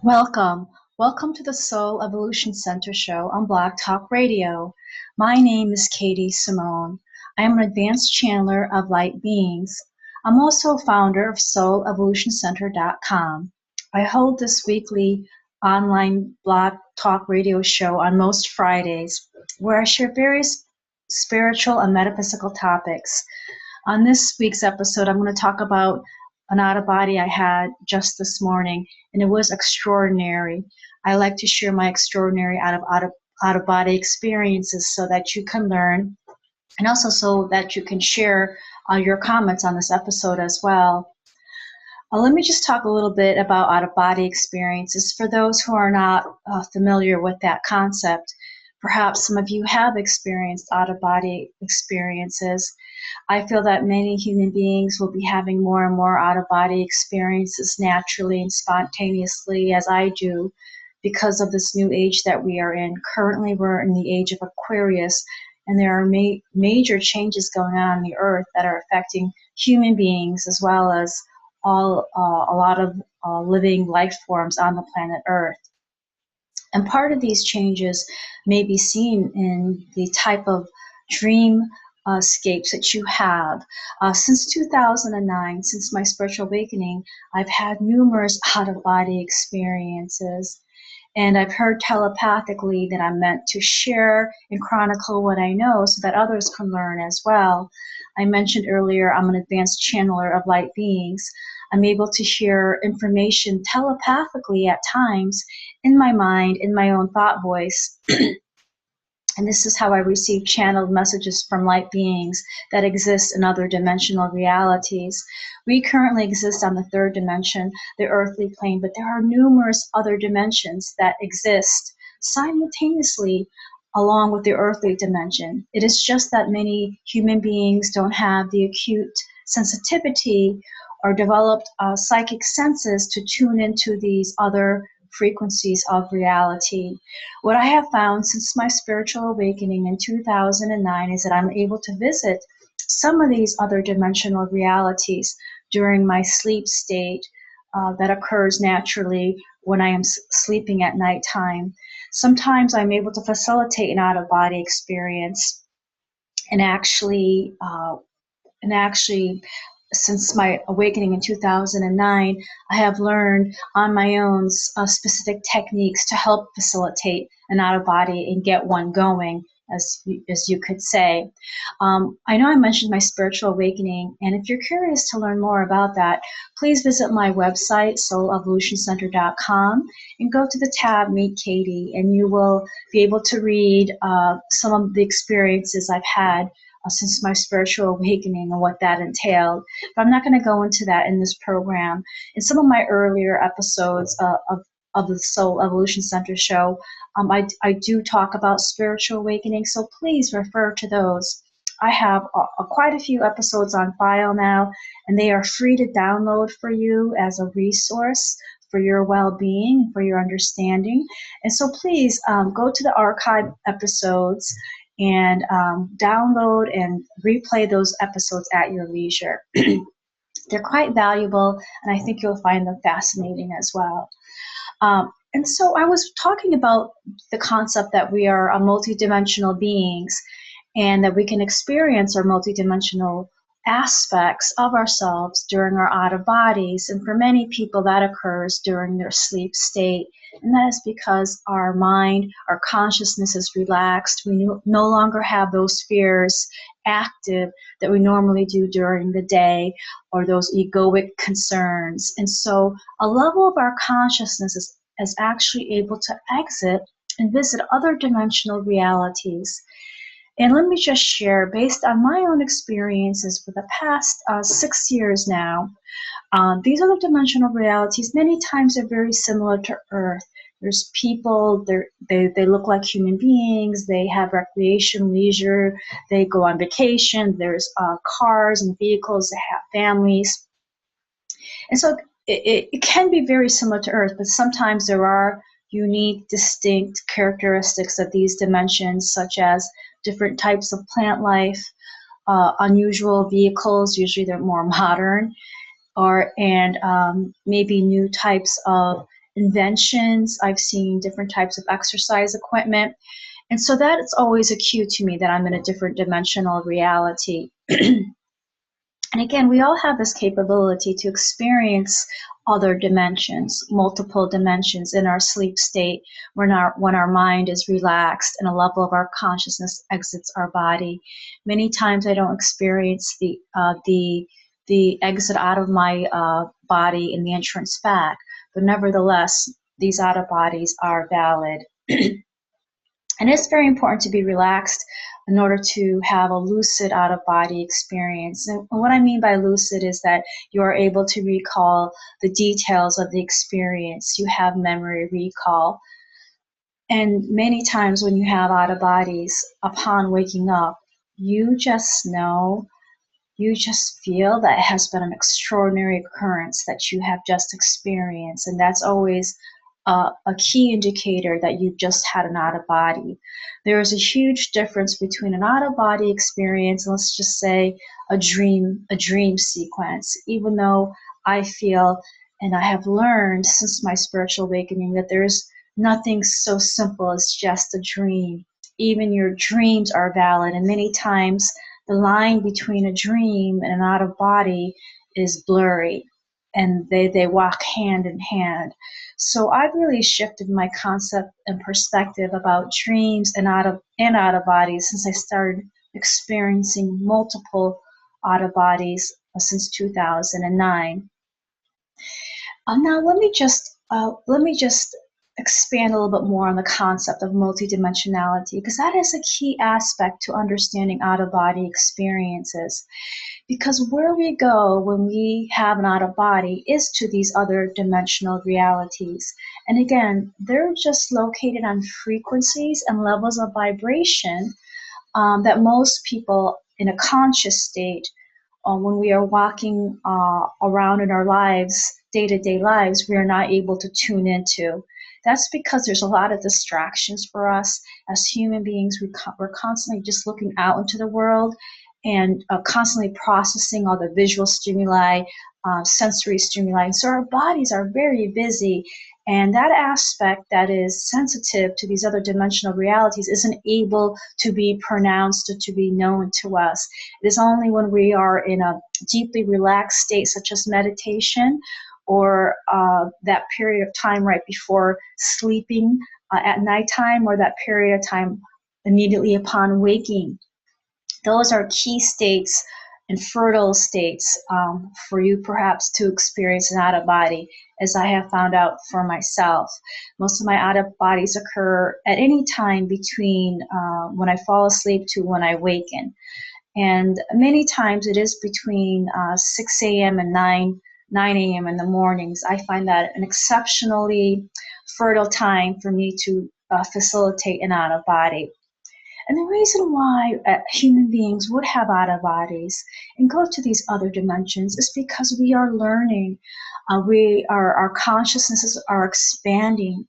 Welcome. Welcome to the Soul Evolution Center show on Blog Talk Radio. My name is Katie Simone. I am an advanced channeler of light beings. I'm also founder of soulevolutioncenter.com. I hold this weekly online Blog Talk Radio show on most Fridays where I share various spiritual and metaphysical topics. On this week's episode, I'm going to talk about an out of body I had just this morning, and it was extraordinary. I like to share my extraordinary out of body experiences so that you can learn, and also so that you can share your comments on this episode as well. Let me just talk a little bit about out of body experiences for those who are not familiar with that concept. Perhaps some of you have experienced out of body experiences. I feel that many human beings will be having more and more out of body experiences naturally and spontaneously, as I do, because of this new age that we are in. Currently, we're in the age of Aquarius, and there are major changes going on the earth that are affecting human beings as well as a lot of living life forms on the planet Earth. And part of these changes may be seen in the type of dream scapes that you have. Since 2009, since my spiritual awakening, I've had numerous out-of-body experiences. And I've heard telepathically that I'm meant to share and chronicle what I know so that others can learn as well. I mentioned earlier I'm an advanced channeler of light beings. I'm able to share information telepathically at times in my mind, in my own thought voice. And this is how I receive channeled messages from light beings that exist in other dimensional realities. We currently exist on the third dimension, the earthly plane, but there are numerous other dimensions that exist simultaneously along with the earthly dimension. It is just that many human beings don't have the acute sensitivity or developed psychic senses to tune into these other frequencies of reality. What I have found since my spiritual awakening in 2009 is that I'm able to visit some of these other dimensional realities during my sleep state that occurs naturally when I am sleeping at nighttime. Sometimes I'm able to facilitate an out-of-body experience, and actually since my awakening in 2009, I have learned on my own specific techniques to help facilitate an out-of-body and get one going, as you could say. I know I mentioned my spiritual awakening, and if you're curious to learn more about that, please visit my website, soulevolutioncenter.com, and go to the tab Meet Katie, and you will be able to read some of the experiences I've had since my spiritual awakening and what that entailed. But I'm not going to go into that in this program. In some of my earlier episodes of the Soul Evolution Center show, I do talk about spiritual awakening, so please refer to those. I have quite a few episodes on file now, and they are free to download for you as a resource for your well-being, for your understanding. And so please go to the archive episodes and download and replay those episodes at your leisure. They're quite valuable, and I think you'll find them fascinating as well. And so I was talking about the concept that we are a multidimensional beings and that we can experience our multidimensional aspects of ourselves during our out of bodies. And for many people, that occurs during their sleep state. And that is because our mind, our consciousness is relaxed. We no longer have those fears active that we normally do during the day, or those egoic concerns. And so a level of our consciousness is actually able to exit and visit other dimensional realities. And let me just share, based on my own experiences for the past 6 years now, these other dimensional realities many times are very similar to Earth. There's people, they look like human beings, they have recreation, leisure, they go on vacation, there's cars and vehicles, they have families. And so it can be very similar to Earth, but sometimes there are unique, distinct characteristics of these dimensions, such as different types of plant life, unusual vehicles, usually they're more modern, and maybe new types of inventions. I've seen different types of exercise equipment. And so that's always a cue to me that I'm in a different dimensional reality. And again, we all have this capability to experience other dimensions, multiple dimensions in our sleep state when our mind is relaxed and a level of our consciousness exits our body. Many times I don't experience the exit out of my body and the entrance back, but nevertheless, these out of bodies are valid. And it's very important to be relaxed in order to have a lucid out-of-body experience. And what I mean by lucid is that you are able to recall the details of the experience. You have memory recall. And many times when you have out-of-bodies, upon waking up, you just know, you just feel that it has been an extraordinary occurrence that you have just experienced. And that's always a key indicator that you've just had an out-of-body. There is a huge difference between an out-of-body experience and, let's just say, a dream sequence. Even though I feel, and I have learned since my spiritual awakening, that there's nothing so simple as just a dream. Even your dreams are valid, and many times the line between a dream and an out-of-body is blurry, and they walk hand in hand. So I've really shifted my concept and perspective about dreams and out of bodies since I started experiencing multiple out of bodies since 2009. Now let me just expand a little bit more on the concept of multidimensionality, because that is a key aspect to understanding out of body experiences. Because where we go when we have an out of body is to these other dimensional realities. And again, they're just located on frequencies and levels of vibration that most people in a conscious state, when we are walking around in our lives, day-to-day lives, we are not able to tune into. That's because there's a lot of distractions for us as human beings. We're constantly just looking out into the world and constantly processing all the visual stimuli, sensory stimuli. So our bodies are very busy, and that aspect that is sensitive to these other dimensional realities isn't able to be pronounced or to be known to us. It is only when we are in a deeply relaxed state, such as meditation, or that period of time right before sleeping at nighttime, or that period of time immediately upon waking. Those are key states and fertile states for you perhaps to experience an out-of-body, as I have found out for myself. Most of my out-of-bodies occur at any time between when I fall asleep to when I waken. And many times it is between 6 a.m. and 9 a.m. in the mornings. I find that an exceptionally fertile time for me to facilitate an out-of-body. And the reason why human beings would have out-of-bodies and go to these other dimensions is because we are learning. Our consciousnesses are expanding.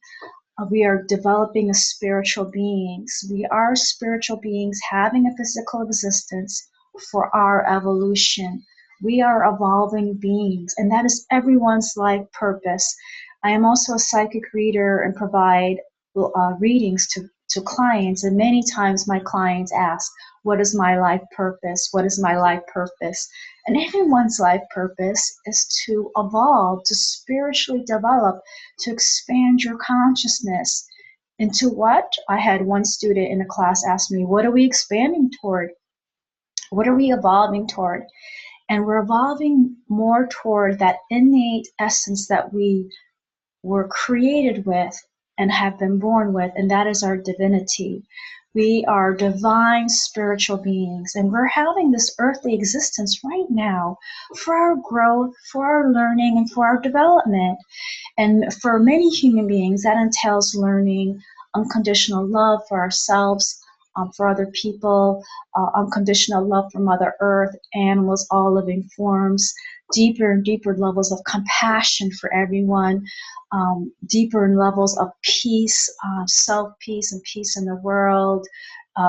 We are developing as spiritual beings. We are spiritual beings having a physical existence for our evolution. We are evolving beings, and that is everyone's life purpose. I am also a psychic reader and provide readings to clients, and many times my clients ask, what is my life purpose? What is my life purpose? And everyone's life purpose is to evolve, to spiritually develop, to expand your consciousness. Into what? I had one student in a class ask me, what are we expanding toward? What are we evolving toward? And we're evolving more toward that innate essence that we were created with and have been born with, and that is our divinity. We are divine spiritual beings, and we're having this earthly existence right now for our growth, for our learning, and for our development. And for many human beings, that entails learning unconditional love for ourselves, for other people, unconditional love for Mother Earth, animals, all living forms, deeper and deeper levels of compassion for everyone, deeper levels of peace, self-peace and peace in the world,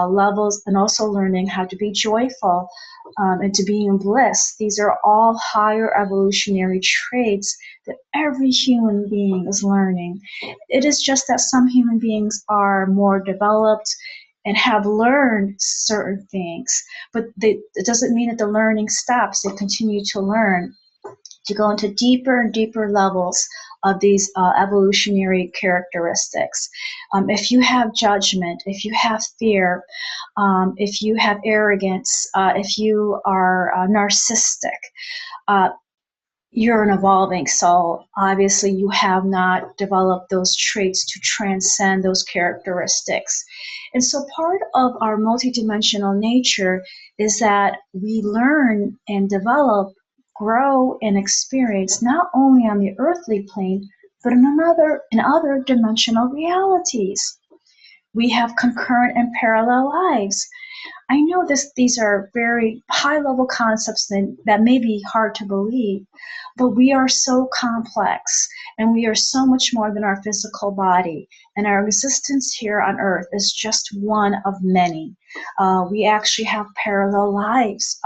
levels, and also learning how to be joyful and to be in bliss. These are all higher evolutionary traits that every human being is learning. It is just that some human beings are more developed and have learned certain things, but it doesn't mean that the learning stops. They continue to learn, to go into deeper and deeper levels of these evolutionary characteristics. If you have judgment, if you have fear, if you have arrogance, if you are narcissistic, uh, you're an evolving soul. Obviously, you have not developed those traits to transcend those characteristics. And so part of our multidimensional nature is that we learn and develop, grow, and experience not only on the earthly plane, but in other dimensional realities. We have concurrent and parallel lives. I know these are very high-level concepts that may be hard to believe, but we are so complex, and we are so much more than our physical body. And our existence here on Earth is just one of many. We actually have parallel lives,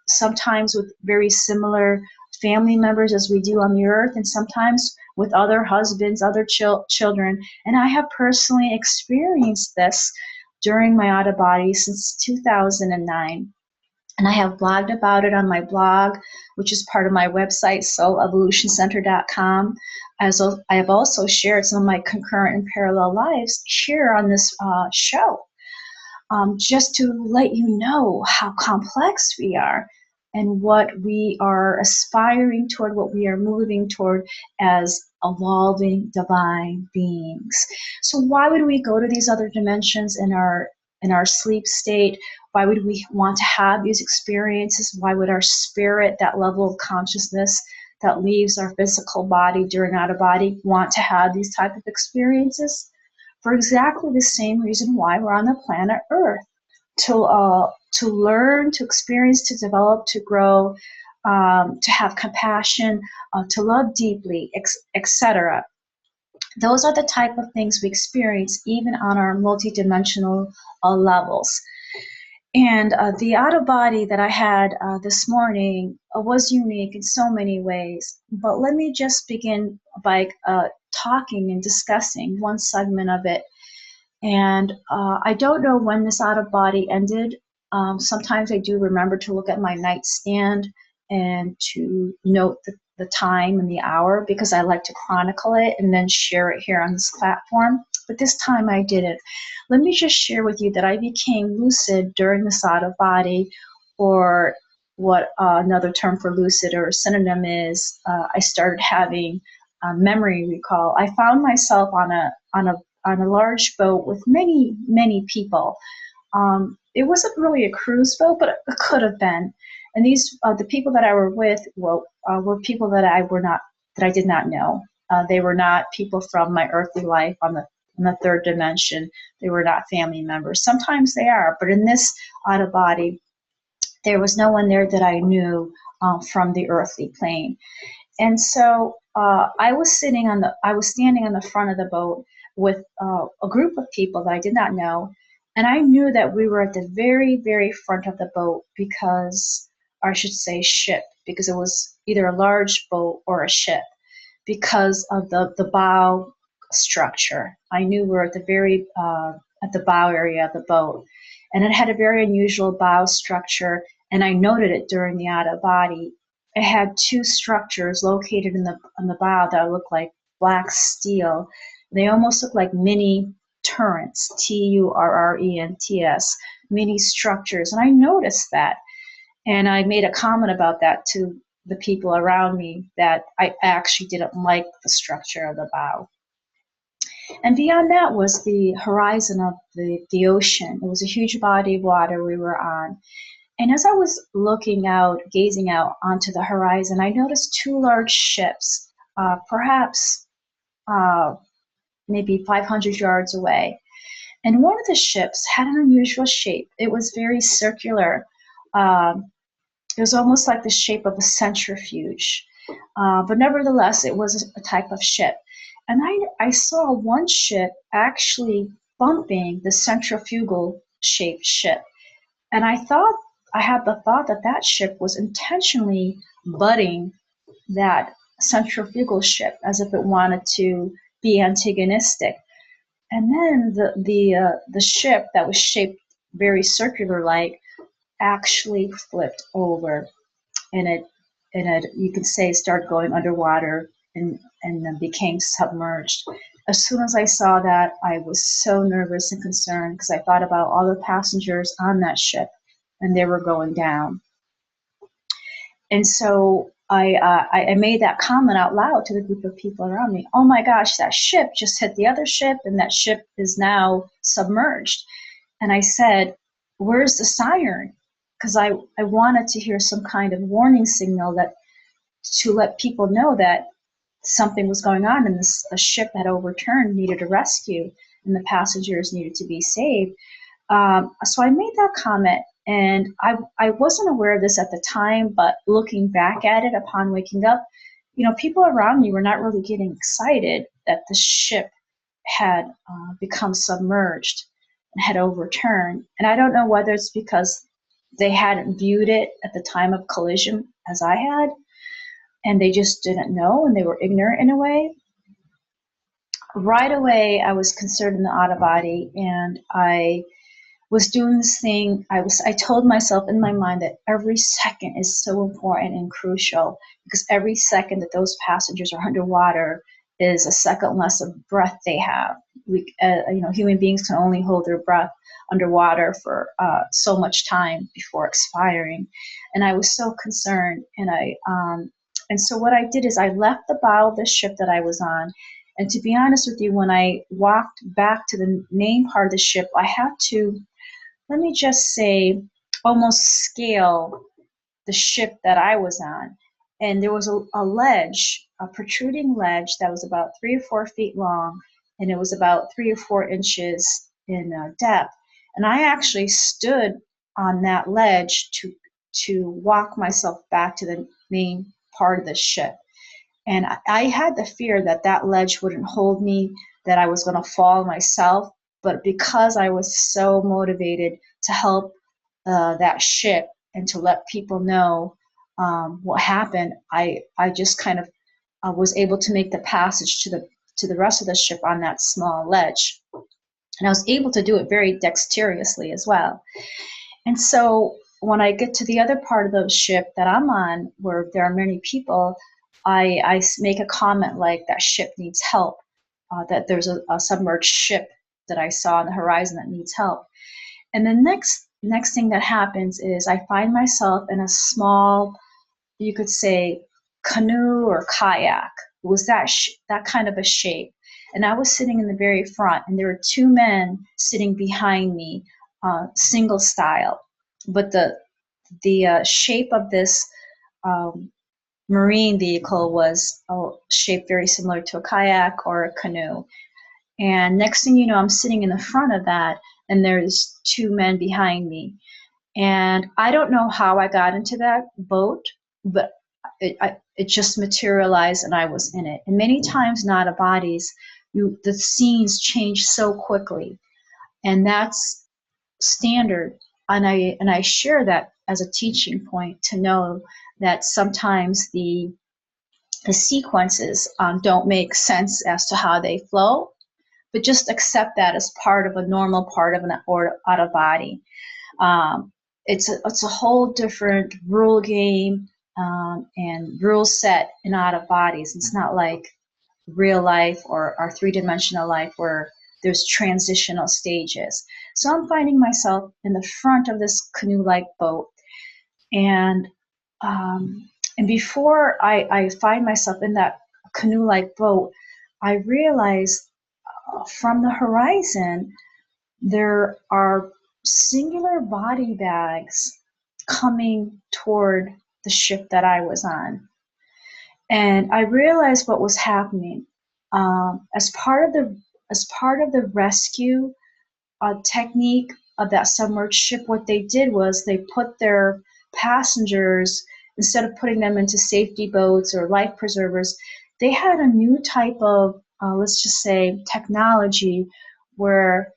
sometimes with very similar family members as we do on the Earth, and sometimes with other husbands, other children. And I have personally experienced this during my out of body since 2009. And I have blogged about it on my blog, which is part of my website, soulevolutioncenter.com. As I have also shared some of my concurrent and parallel lives here on this show, just to let you know how complex we are and what we are aspiring toward, what we are moving toward as evolving divine beings. So why would we go to these other dimensions in our sleep state? Why would we want to have these experiences? Why would our spirit, that level of consciousness that leaves our physical body during out of body, want to have these type of experiences? For exactly the same reason why we're on the planet Earth, to learn, to experience, to develop, to grow, to have compassion, to love deeply, etc. Those are the type of things we experience even on our multidimensional levels. And the out of body that I had this morning was unique in so many ways. But let me just begin by talking and discussing one segment of it. And I don't know when this out of body ended. Sometimes I do remember to look at my nightstand and to note the time and the hour, because I like to chronicle it and then share it here on this platform. But this time I didn't. Let me just share with you that I became lucid during this out of body, or what another term for lucid or synonym is. I started having memory recall. I found myself on a large boat with many people. It wasn't really a cruise boat, but it could have been. And these the people that I were with were people that I did not know. They were not people from my earthly life on the third dimension. They were not family members. Sometimes they are, but in this out of body, there was no one there that I knew from the earthly plane. And so I was standing on the front of the boat with a group of people that I did not know, and I knew that we were at the very, very front of the boat, because, or I should say ship, because it was either a large boat or a ship, because of the bow structure. I knew we were at the bow area of the boat, and it had a very unusual bow structure, and I noted it during the out of body. It had two structures located on the bow that looked like black steel. They almost looked like mini turrets, turrents, mini structures. And I noticed that. And I made a comment about that to the people around me, that I actually didn't like the structure of the bow. And beyond that was the horizon of the ocean. It was a huge body of water we were on. And as I was looking out, gazing out onto the horizon, I noticed two large ships, perhaps maybe 500 yards away. And one of the ships had an unusual shape. It was very circular. It was almost like the shape of a centrifuge. But nevertheless, it was a type of ship. And I saw one ship actually bumping the centrifugal shaped ship. And I had the thought that that ship was intentionally butting that centrifugal ship as if it wanted to be antagonistic. And then the ship that was shaped very circular like actually flipped over, and it you could say started going underwater and then became submerged. As soon as I saw that, I was so nervous and concerned because I thought about all the passengers on that ship, and they were going down. And so I made that comment out loud to the group of people around me. Oh my gosh, that ship just hit the other ship, and that ship is now submerged. And I said, where's the siren? Because I wanted to hear some kind of warning signal that to let people know that something was going on and a ship had overturned, needed a rescue, and the passengers needed to be saved. So I made that comment, and I wasn't aware of this at the time, but looking back at it upon waking up, people around me were not really getting excited that the ship had become submerged and had overturned. And I don't know whether it's because they hadn't viewed it at the time of collision as I had, and they just didn't know, and they were ignorant in a way. Right away, I was concerned in the out of body, and I was doing this thing. I told myself in my mind that every second is so important and crucial, because every second that those passengers are underwater is a second less of breath they have. Human beings can only hold their breath underwater for so much time before expiring, and I was so concerned. And so what I did is I left the bow of the ship that I was on. And to be honest with you, when I walked back to the main part of the ship, I had to, let me just say, almost scale the ship that I was on. And there was a ledge, a protruding ledge that was about 3 or 4 feet long, and it was about 3 or 4 inches in depth. And I actually stood on that ledge to walk myself back to the main part of the ship. And I had the fear that that ledge wouldn't hold me, that I was going to fall myself. But because I was so motivated to help that ship and to let people know what happened, I just kind of was able to make the passage to the rest of the ship on that small ledge. And I was able to do it very dexterously as well. And so when I get to the other part of the ship that I'm on, where there are many people, I make a comment like that ship needs help, that there's a submerged ship that I saw on the horizon that needs help. And the next thing that happens is I find myself in a small, you could say, canoe or kayak. It was that kind of a shape. And I was sitting in the very front, and there were 2 men sitting behind me, single style. But the shape of this marine vehicle was shaped very similar to a kayak or a canoe. And next thing you know, I'm sitting in the front of that, and there's 2 men behind me. And I don't know how I got into that boat, but it just materialized, and I was in it. And many times in out of bodies, the scenes change so quickly, and that's standard. And I share that as a teaching point to know that sometimes the sequences don't make sense as to how they flow, but just accept that as part of a normal part of an or out of body. It's a whole different rule game and rule set in out of bodies. It's not like real life or our 3-dimensional life where there's transitional stages. So I'm finding myself in the front of this canoe-like boat, and before I find myself in that canoe-like boat, I realize from the horizon there are singular body bags coming toward the ship that I was on. And I realized what was happening. As part of the rescue technique of that submerged ship, what they did was they put their passengers, instead of putting them into safety boats or life preservers, they had a new type of, let's just say, technology where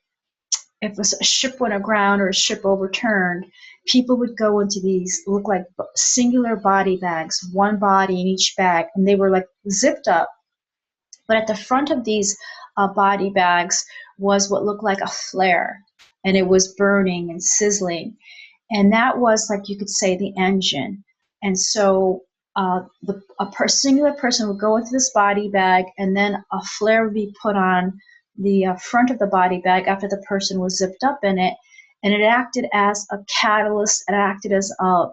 if a ship went aground or a ship overturned, people would go into these look like singular body bags, one body in each bag, and they were like zipped up. But at the front of these body bags was what looked like a flare, and it was burning and sizzling. And that was, like, you could say, the engine. And so singular person would go into this body bag, and then a flare would be put on the front of the body bag after the person was zipped up in it, and it acted as a catalyst. It acted as a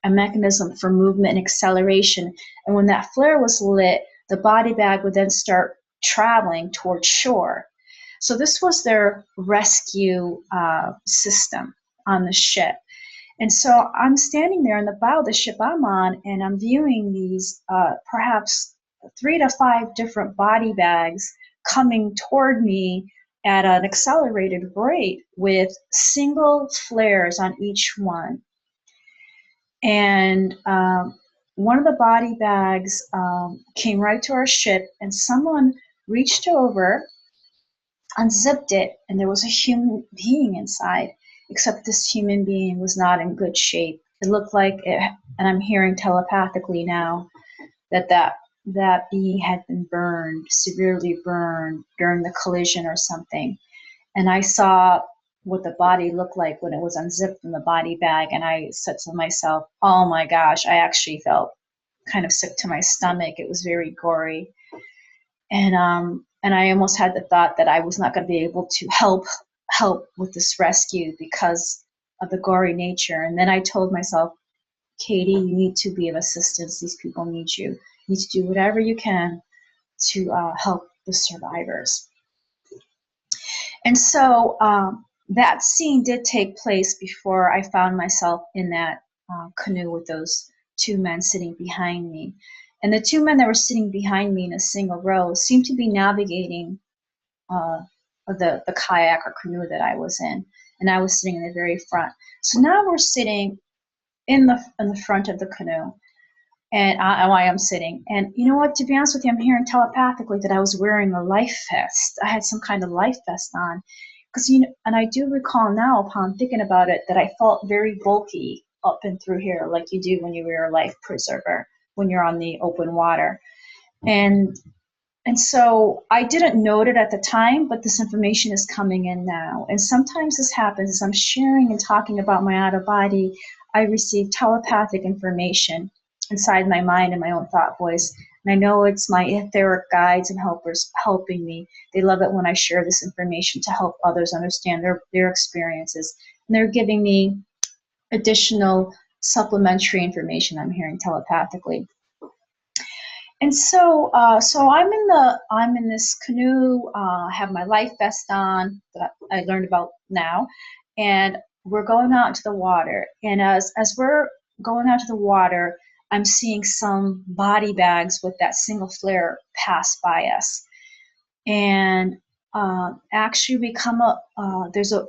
mechanism for movement and acceleration. And when that flare was lit, the body bag would then start traveling towards shore. So this was their rescue system on the ship. And so I'm standing there in the bow of the ship I'm on, and I'm viewing these perhaps 3 to 5 different body bags coming toward me at an accelerated rate with single flares on each one. And one of the body bags came right to our ship, and someone reached over, unzipped it, and there was a human being inside, except this human being was not in good shape. It looked like it, and I'm hearing telepathically now that being had been burned, severely burned during the collision or something. And I saw what the body looked like when it was unzipped in the body bag, and I said to myself, oh my gosh, I actually felt kind of sick to my stomach. It was very gory. And I almost had the thought that I was not going to be able to help with this rescue because of the gory nature. And then I told myself, Katie, you need to be of assistance. These people need you. You need to do whatever you can to help the survivors. And so that scene did take place before I found myself in that canoe with those 2 men sitting behind me. And the 2 men that were sitting behind me in a single row seemed to be navigating the kayak or canoe that I was in. And I was sitting in the very front. So now we're sitting in the front of the canoe, and I am sitting. And you know what? To be honest with you, I'm hearing telepathically that I was wearing a life vest. I had some kind of life vest on, because and I do recall now, upon thinking about it, that I felt very bulky up and through here, like you do when you wear a life preserver when you're on the open water. And so I didn't note it at the time, but this information is coming in now. And sometimes this happens as I'm sharing and talking about my out of body. I receive telepathic information inside my mind and my own thought voice. And I know it's my etheric guides and helpers helping me. They love it when I share this information to help others understand their experiences. And they're giving me additional supplementary information I'm hearing telepathically. And so, I'm in this canoe. I have my life vest on that I learned about now, and we're going out into the water. And as we're going out to the water, I'm seeing some body bags with that single flare pass by us, and actually we come up.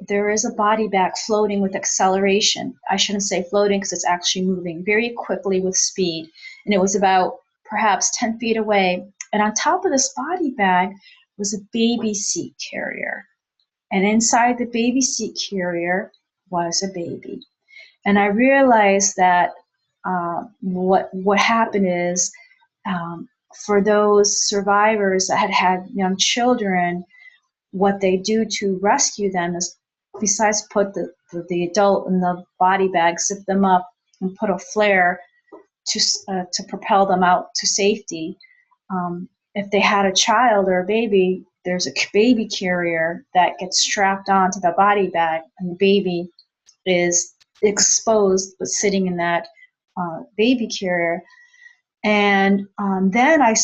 There is a body bag floating with acceleration. I shouldn't say floating because it's actually moving very quickly with speed, and it was about perhaps 10 feet away. And on top of this body bag was a baby seat carrier. And inside the baby seat carrier was a baby. And I realized that what happened is for those survivors that had young children, what they do to rescue them is, besides put the adult in the body bag, zip them up, and put a flare to propel them out to safety. If they had a child or a baby, there's a baby carrier that gets strapped onto the body bag, and the baby is exposed but sitting in that baby carrier. And then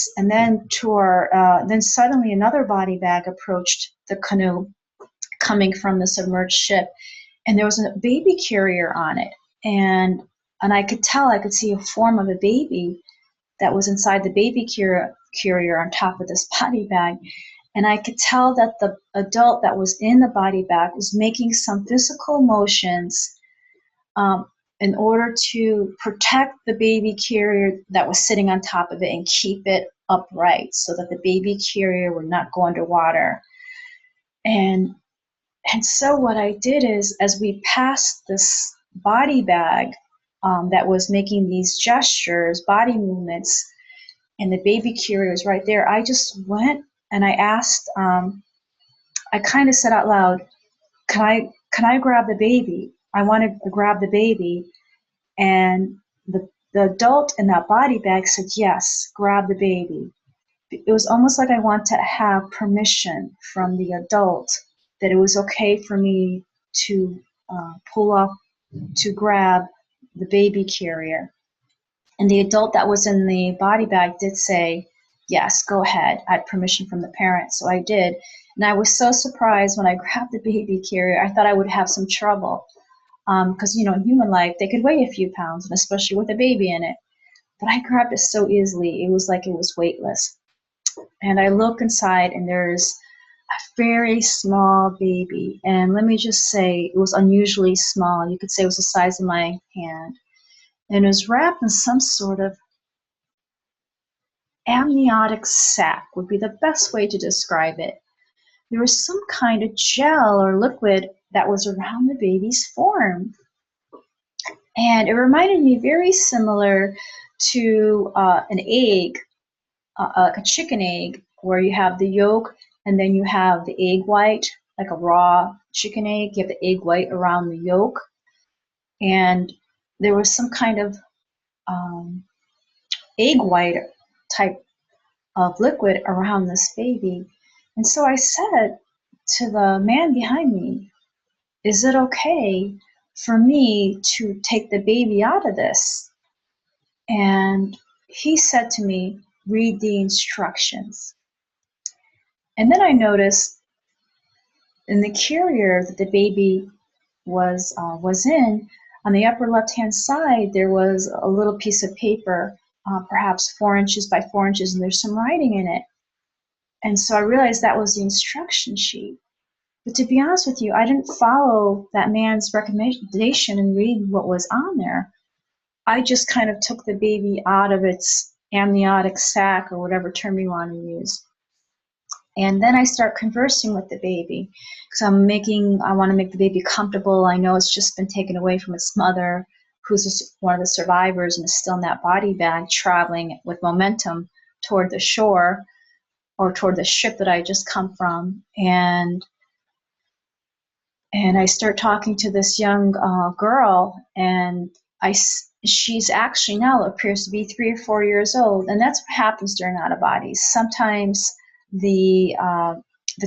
suddenly another body bag approached the canoe coming from the submerged ship, and there was a baby carrier on it. And I could see a form of a baby that was inside the baby carrier on top of this body bag. And I could tell that the adult that was in the body bag was making some physical motions in order to protect the baby carrier that was sitting on top of it and keep it upright so that the baby carrier would not go underwater. And And so what I did is, as we passed this body bag that was making these gestures, body movements, and the baby carrier was right there, I just went and I asked, I kind of said out loud, can I grab the baby? I want to grab the baby. And the adult in that body bag said, yes, grab the baby. It was almost like I want to have permission from the adult that it was okay for me to pull off, to grab the baby carrier. And the adult that was in the body bag did say, yes, go ahead. I had permission from the parents, so I did. And I was so surprised when I grabbed the baby carrier. I thought I would have some trouble because, in human life, they could weigh a few pounds, and especially with a baby in it. But I grabbed it so easily. It was like it was weightless. And I look inside, and there's a very small baby. And let me just say, it was unusually small. You could say it was the size of my hand. And it was wrapped in some sort of amniotic sac, would be the best way to describe it. There was some kind of gel or liquid that was around the baby's form. And it reminded me very similar to an egg, like a chicken egg, where you have the yolk and then you have the egg white, like a raw chicken egg. You have the egg white around the yolk. And there was some kind of egg white type of liquid around this baby. And so I said to the man behind me, is it okay for me to take the baby out of this? And he said to me, read the instructions. And then I noticed in the carrier that the baby was in, on the upper left-hand side, there was a little piece of paper, perhaps 4 inches by 4 inches, and there's some writing in it. And so I realized that was the instruction sheet. But to be honest with you, I didn't follow that man's recommendation and read what was on there. I just kind of took the baby out of its amniotic sac, or whatever term you want to use. And then I start conversing with the baby because I want to make the baby comfortable. I know it's just been taken away from its mother, who's one of the survivors and is still in that body bag, traveling with momentum toward the shore or toward the ship that I just come from. And I start talking to this young girl, and she's actually now appears to be 3 or 4 years old, and that's what happens during out of bodies. Sometimes the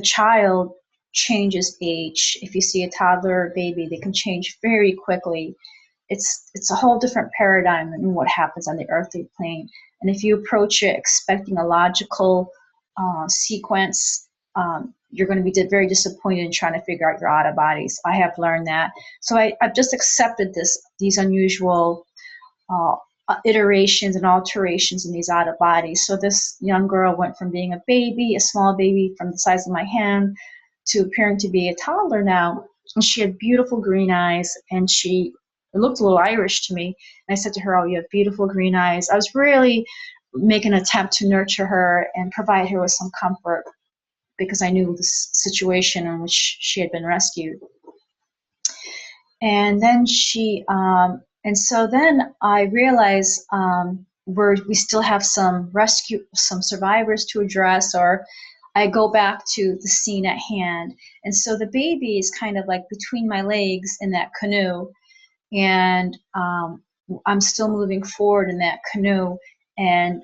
child changes age. If you see a toddler or baby, they can change very quickly. It's a whole different paradigm than what happens on the earthly plane. And if you approach it expecting a logical sequence, you're going to be very disappointed in trying to figure out your out of bodies. I have learned that. So I've just accepted these unusual iterations and alterations in these out of bodies. So this young girl went from being a baby, a small baby from the size of my hand, to appearing to be a toddler now. And she had beautiful green eyes, and it looked a little Irish to me. And I said to her, oh, you have beautiful green eyes. I was really making an attempt to nurture her and provide her with some comfort, because I knew the situation in which she had been rescued. And then so then I realized we still have some survivors to address, or I go back to the scene at hand. And so the baby is kind of like between my legs in that canoe, and I'm still moving forward in that canoe. And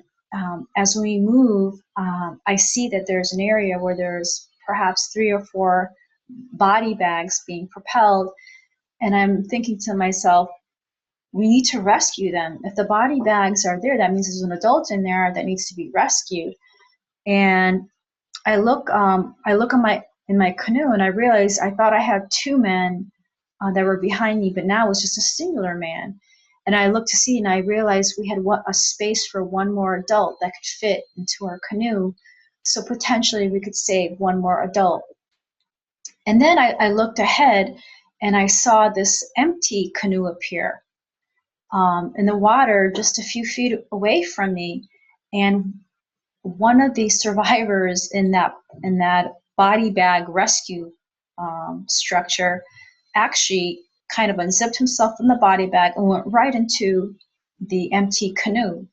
as we move, I see that there's an area where there's perhaps 3 or 4 body bags being propelled. And I'm thinking to myself, we need to rescue them. If the body bags are there, that means there's an adult in there that needs to be rescued. And I look in my canoe, and I realize I thought I had 2 men that were behind me, but now it was just a singular man. And I looked to see, and I realized we had a space for 1 more adult that could fit into our canoe. So potentially we could save 1 more adult. And then I looked ahead, and I saw this empty canoe appear in the water just a few feet away from me. And one of the survivors in that body bag rescue structure actually kind of unzipped himself from the body bag and went right into the empty canoe,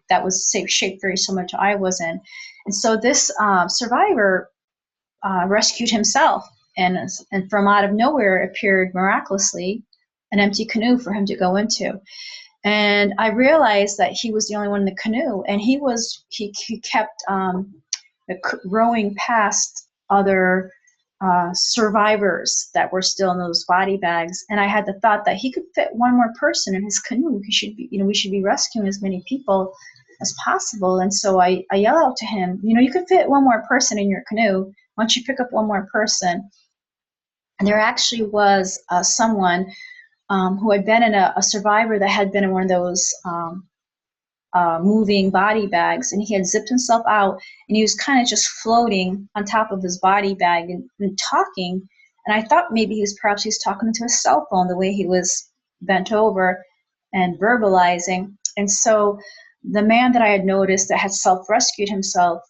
that was shaped very similar to I was in. And so this survivor rescued himself, and from out of nowhere appeared miraculously an empty canoe for him to go into. And I realized that he was the only one in the canoe, and he kept rowing past other survivors that were still in those body bags. And I had the thought that he could fit one more person in his canoe. We should be rescuing as many people as possible. And so I yell out to him, you could fit one more person in your canoe. Why don't you pick up one more person? And there actually was someone who had been in a survivor that had been in one of those moving body bags, and he had zipped himself out, and he was kind of just floating on top of his body bag and talking. And I thought maybe he was talking to his cell phone, the way he was bent over and verbalizing. And so the man that I had noticed that had self-rescued himself,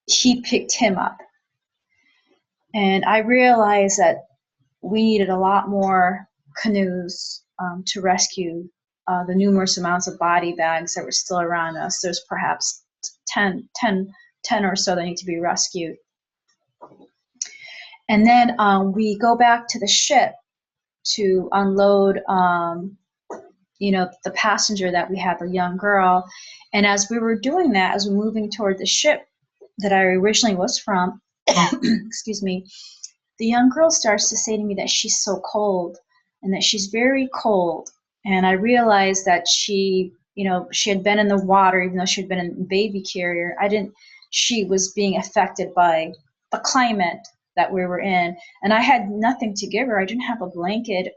he picked him up. And I realized that we needed a lot more canoes to rescue the numerous amounts of body bags that were still around us. There's perhaps 10 or so that need to be rescued. And then we go back to the ship to unload the passenger that we had, the young girl. And as we were doing that, as we're moving toward the ship that I originally was from, excuse me, the young girl starts to say to me that she's so cold, and that she's very cold. And I realized that she had been in the water, even though she had been in a baby carrier. She was being affected by the climate that we were in. And I had nothing to give her. I didn't have a blanket.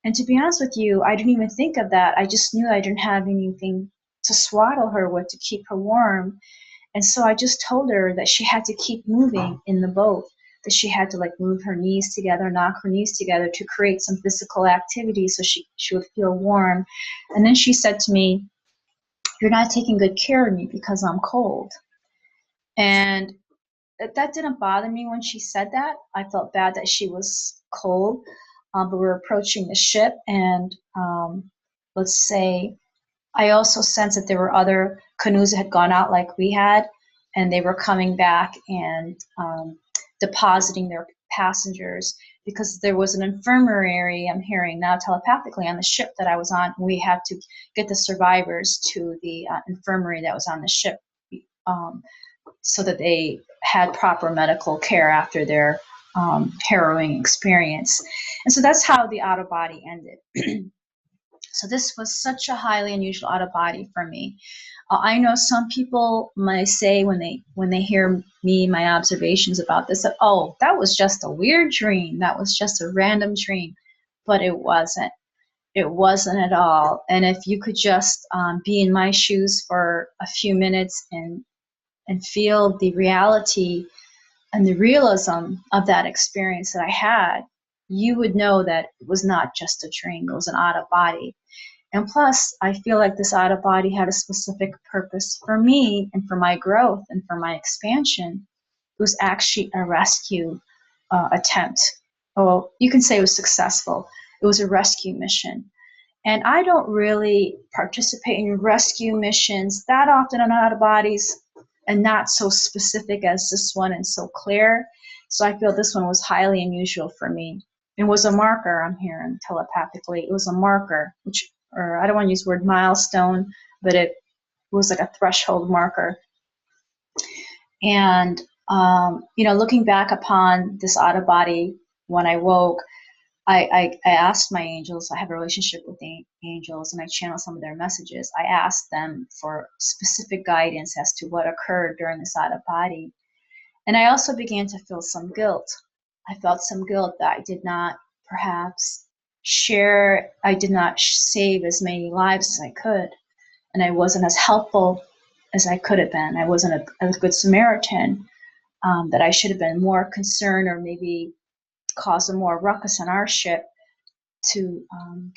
And to be honest with you, I didn't even think of that. I just knew I didn't have anything to swaddle her with to keep her warm. And so I just told her that she had to keep moving in the boat, that she had to move her knees together, knock her knees together to create some physical activity so she would feel warm. And then she said to me, "You're not taking good care of me because I'm cold." And that didn't bother me when she said that. I felt bad that she was cold, but we were approaching the ship, and let's say I also sensed that there were other canoes that had gone out like we had, and they were coming back and depositing their passengers, because there was an infirmary, I'm hearing now telepathically, on the ship that I was on. We had to get the survivors to the infirmary that was on the ship so that they had proper medical care after their harrowing experience. And so that's how the out-of-body ended. So this was such a highly unusual out-of-body for me. I know some people might say when they hear me, my observations about this, that, oh, that was just a weird dream. That was just a random dream. But it wasn't. It wasn't at all. And if you could just be in my shoes for a few minutes and feel the reality and the realism of that experience that I had, you would know that it was not just a dream. It was an out-of-body. And plus, I feel like this out-of-body had a specific purpose for me and for my growth and for my expansion. It was actually a rescue attempt. Oh, you can say it was successful. It was a rescue mission. And I don't really participate in rescue missions that often on out-of-bodies, and not so specific as this one and so clear. So I feel this one was highly unusual for me. It was a marker, I'm hearing telepathically. It was a marker, or I don't want to use the word milestone, but it was like a threshold marker. And, looking back upon this out-of-body when I woke, I asked my angels. I have a relationship with the angels, and I channel some of their messages. I asked them for specific guidance as to what occurred during this out-of-body. And I also began to feel some guilt. I felt some guilt that I did not perhaps share, I did not save as many lives as I could, and I wasn't as helpful as I could have been. I wasn't a good Samaritan, that I should have been more concerned, or maybe caused a more ruckus on our ship to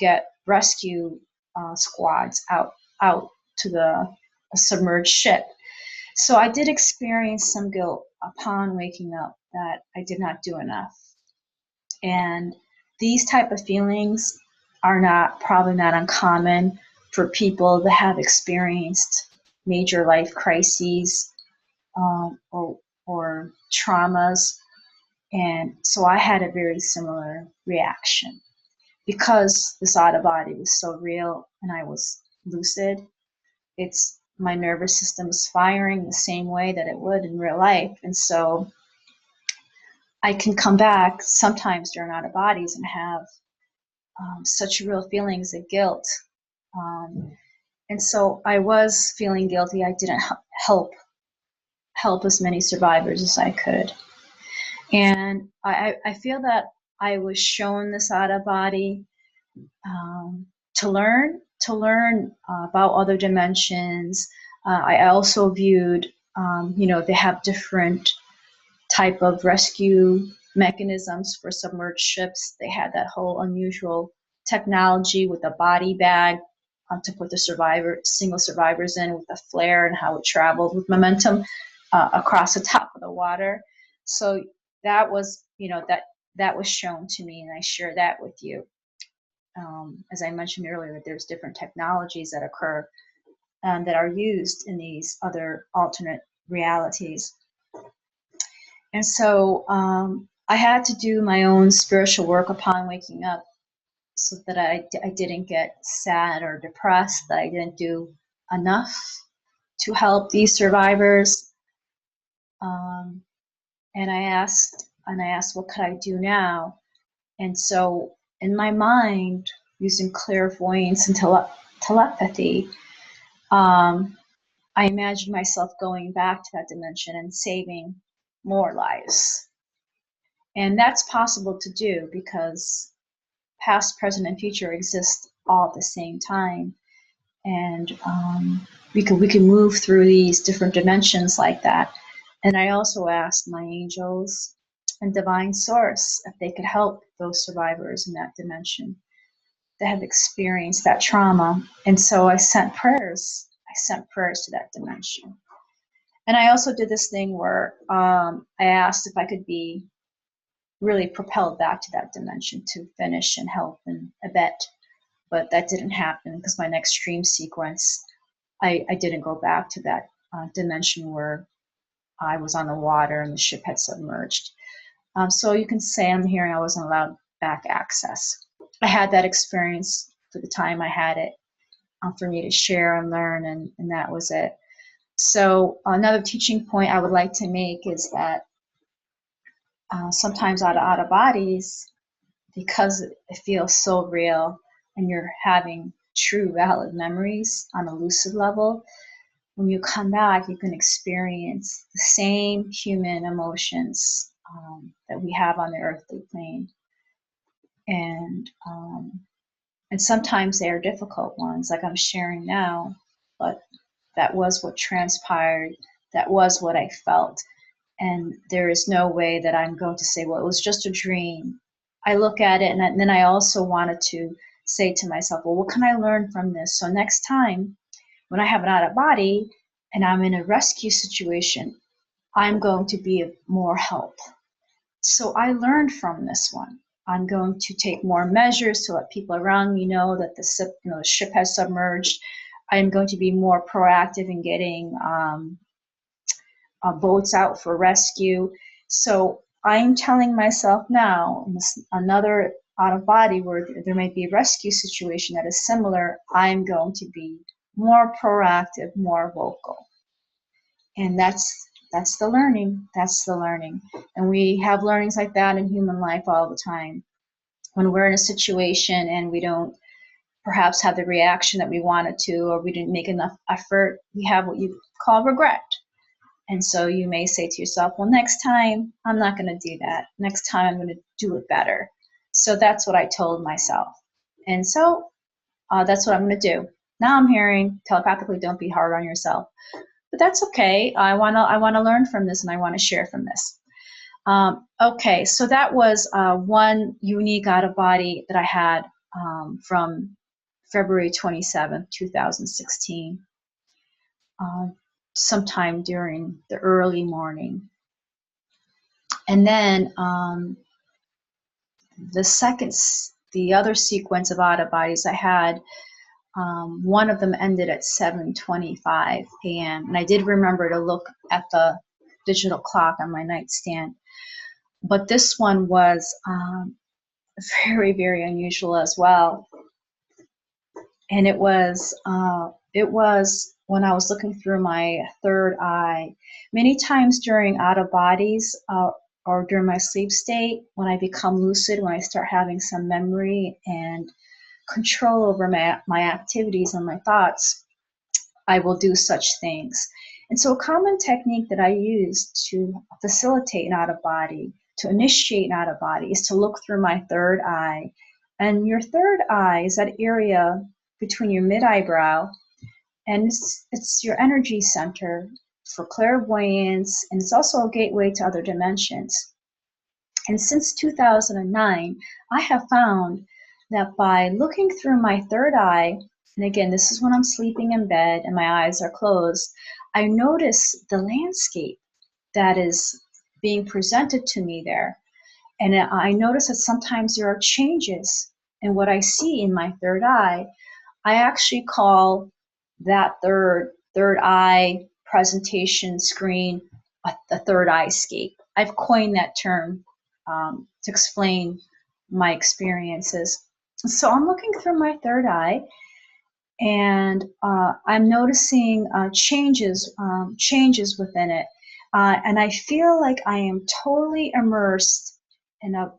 get rescue squads out to the submerged ship. So I did experience some guilt upon waking up that I did not do enough. And these type of feelings are probably not uncommon for people that have experienced major life crises, or traumas. And so I had a very similar reaction because this out of body was so real and I was lucid. My nervous system is firing the same way that it would in real life. And so I can come back sometimes during out of bodies and have such real feelings of guilt. And so I was feeling guilty. I didn't help as many survivors as I could. And I feel that I was shown this out of body to learn about other dimensions. I also viewed, they have different type of rescue mechanisms for submerged ships. They had that whole unusual technology with a body bag to put the single survivors in with a flare, and how it traveled with momentum across the top of the water. So that was, that was shown to me, and I share that with you. As I mentioned earlier, there's different technologies that occur that are used in these other alternate realities. And so I had to do my own spiritual work upon waking up, so that I didn't get sad or depressed, that I didn't do enough to help these survivors. And I asked, what could I do now? And so in my mind, using clairvoyance and telepathy, I imagined myself going back to that dimension and saving more lives. And that's possible to do because past, present, and future exist all at the same time. And we can move through these different dimensions like that. And I also asked my angels and divine source if they could help those survivors in that dimension that have experienced that trauma. And so I sent prayers to that dimension. And I also did this thing where I asked if I could be really propelled back to that dimension to finish and help and abet. But that didn't happen because my next dream sequence, I didn't go back to that dimension where I was on the water and the ship had submerged. So you can say I'm hearing I wasn't allowed back access. I had that experience for the time I had it for me to share and learn, and that was it. So another teaching point I would like to make is that sometimes out of bodies, because it feels so real and you're having true valid memories on a lucid level, when you come back, you can experience the same human emotions that we have on the earthly plane. And sometimes they are difficult ones, like I'm sharing now, but that was what transpired. That was what I felt. And there is no way that I'm going to say, well, it was just a dream. I look at it, and then I also wanted to say to myself, well, what can I learn from this? So next time when I have an out of body and I'm in a rescue situation, I'm going to be of more help. So I learned from this one. I'm going to take more measures to let people around me know that the ship has submerged. I'm going to be more proactive in getting boats out for rescue. So I'm telling myself now, in another out of body where there might be a rescue situation that is similar, I'm going to be more proactive, more vocal. And that's the learning. That's the learning. And we have learnings like that in human life all the time. When we're in a situation and we don't perhaps have the reaction that we wanted to, or we didn't make enough effort, we have what you call regret. And so you may say to yourself, well, next time I'm not going to do that. Next time I'm going to do it better. So that's what I told myself. And so that's what I'm going to do. Now I'm hearing telepathically, don't be hard on yourself. But that's okay. I want to learn from this, and I want to share from this. Okay, so that was one unique out of body that I had from February 27th, 2016, sometime during the early morning. And then the other sequence of out of bodies I had, one of them ended at 7:25 a.m. And I did remember to look at the digital clock on my nightstand. But this one was very, very unusual as well. And it was when I was looking through my third eye. Many times during out of bodies or during my sleep state, when I become lucid, when I start having some memory and control over my activities and my thoughts, I will do such things. And so a common technique that I use to facilitate an out of body, to initiate an out of body, is to look through my third eye. And your third eye is that area between your mid-eyebrow, and it's your energy center for clairvoyance, and it's also a gateway to other dimensions. And since 2009, I have found that by looking through my third eye, and again, this is when I'm sleeping in bed and my eyes are closed, I notice the landscape that is being presented to me there. And I notice that sometimes there are changes in what I see in my third eye. I actually call that third eye presentation screen a third eye scape. I've coined that term to explain my experiences. So I'm looking through my third eye, and I'm noticing changes within it, and I feel like I am totally immersed in a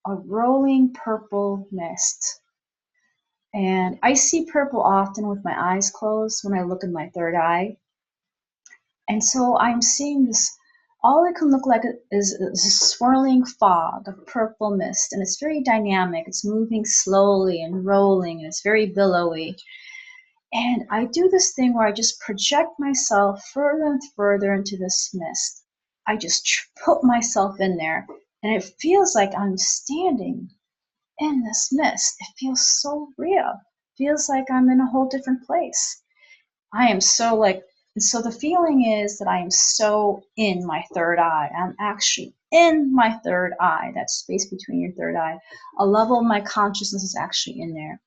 rolling purple mist. And I see purple often with my eyes closed when I look in my third eye. And so I'm seeing this, all it can look like is a swirling fog of purple mist. And it's very dynamic. It's moving slowly and rolling, and it's very billowy. And I do this thing where I just project myself further and further into this mist. I just put myself in there, and it feels like I'm standing in this mist. It feels so real. It feels like I'm in a whole different place. I am so and so the feeling is that I am so in my third eye. I'm actually in my third eye, that space between your third eye. A level of my consciousness is actually in there.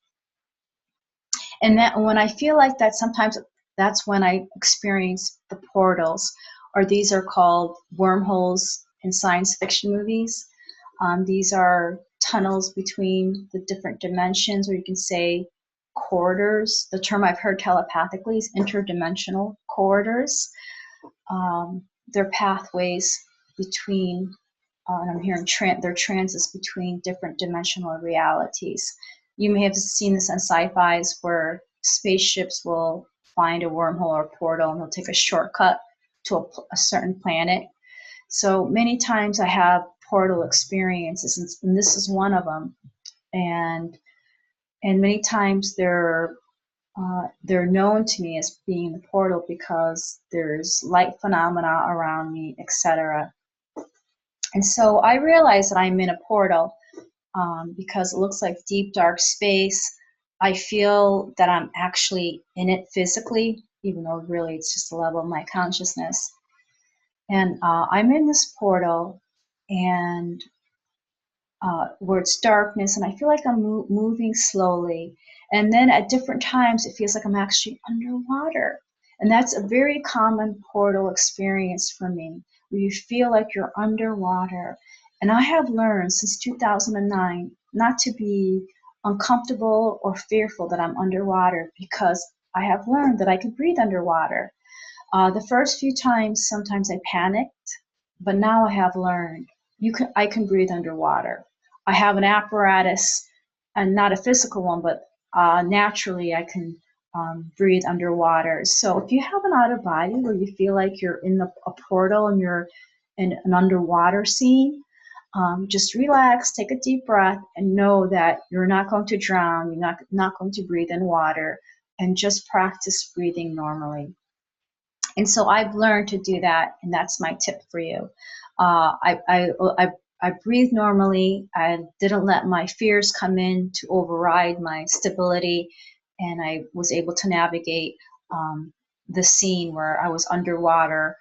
And that when I feel like that, sometimes that's when I experience the portals, or these are called wormholes in science fiction movies. These are tunnels between the different dimensions, or you can say corridors. The term I've heard telepathically is interdimensional corridors. They're pathways between, and I'm hearing they're transits between different dimensional realities. You may have seen this on sci-fis where spaceships will find a wormhole or portal and they'll take a shortcut to a certain planet. So many times I have portal experiences, and this is one of them. And many times they're known to me as being the portal because there's light phenomena around me, etc. And so I realize that I'm in a portal because it looks like deep, dark space. I feel that I'm actually in it physically, even though really it's just a level of my consciousness. And I'm in this portal, and where it's darkness, and I feel like I'm moving slowly. And then at different times, it feels like I'm actually underwater. And that's a very common portal experience for me, where you feel like you're underwater. And I have learned since 2009 not to be uncomfortable or fearful that I'm underwater, because I have learned that I can breathe underwater. The first few times, sometimes I panicked, but now I have learned I can breathe underwater. I have an apparatus, and not a physical one, but naturally I can breathe underwater. So if you have an out of body where you feel like you're in a portal and you're in an underwater scene, just relax, take a deep breath, and know that you're not going to drown, you're not going to breathe in water, and just practice breathing normally. And so I've learned to do that, and that's my tip for you. I breathe normally. I didn't let my fears come in to override my stability, and I was able to navigate the scene where I was underwater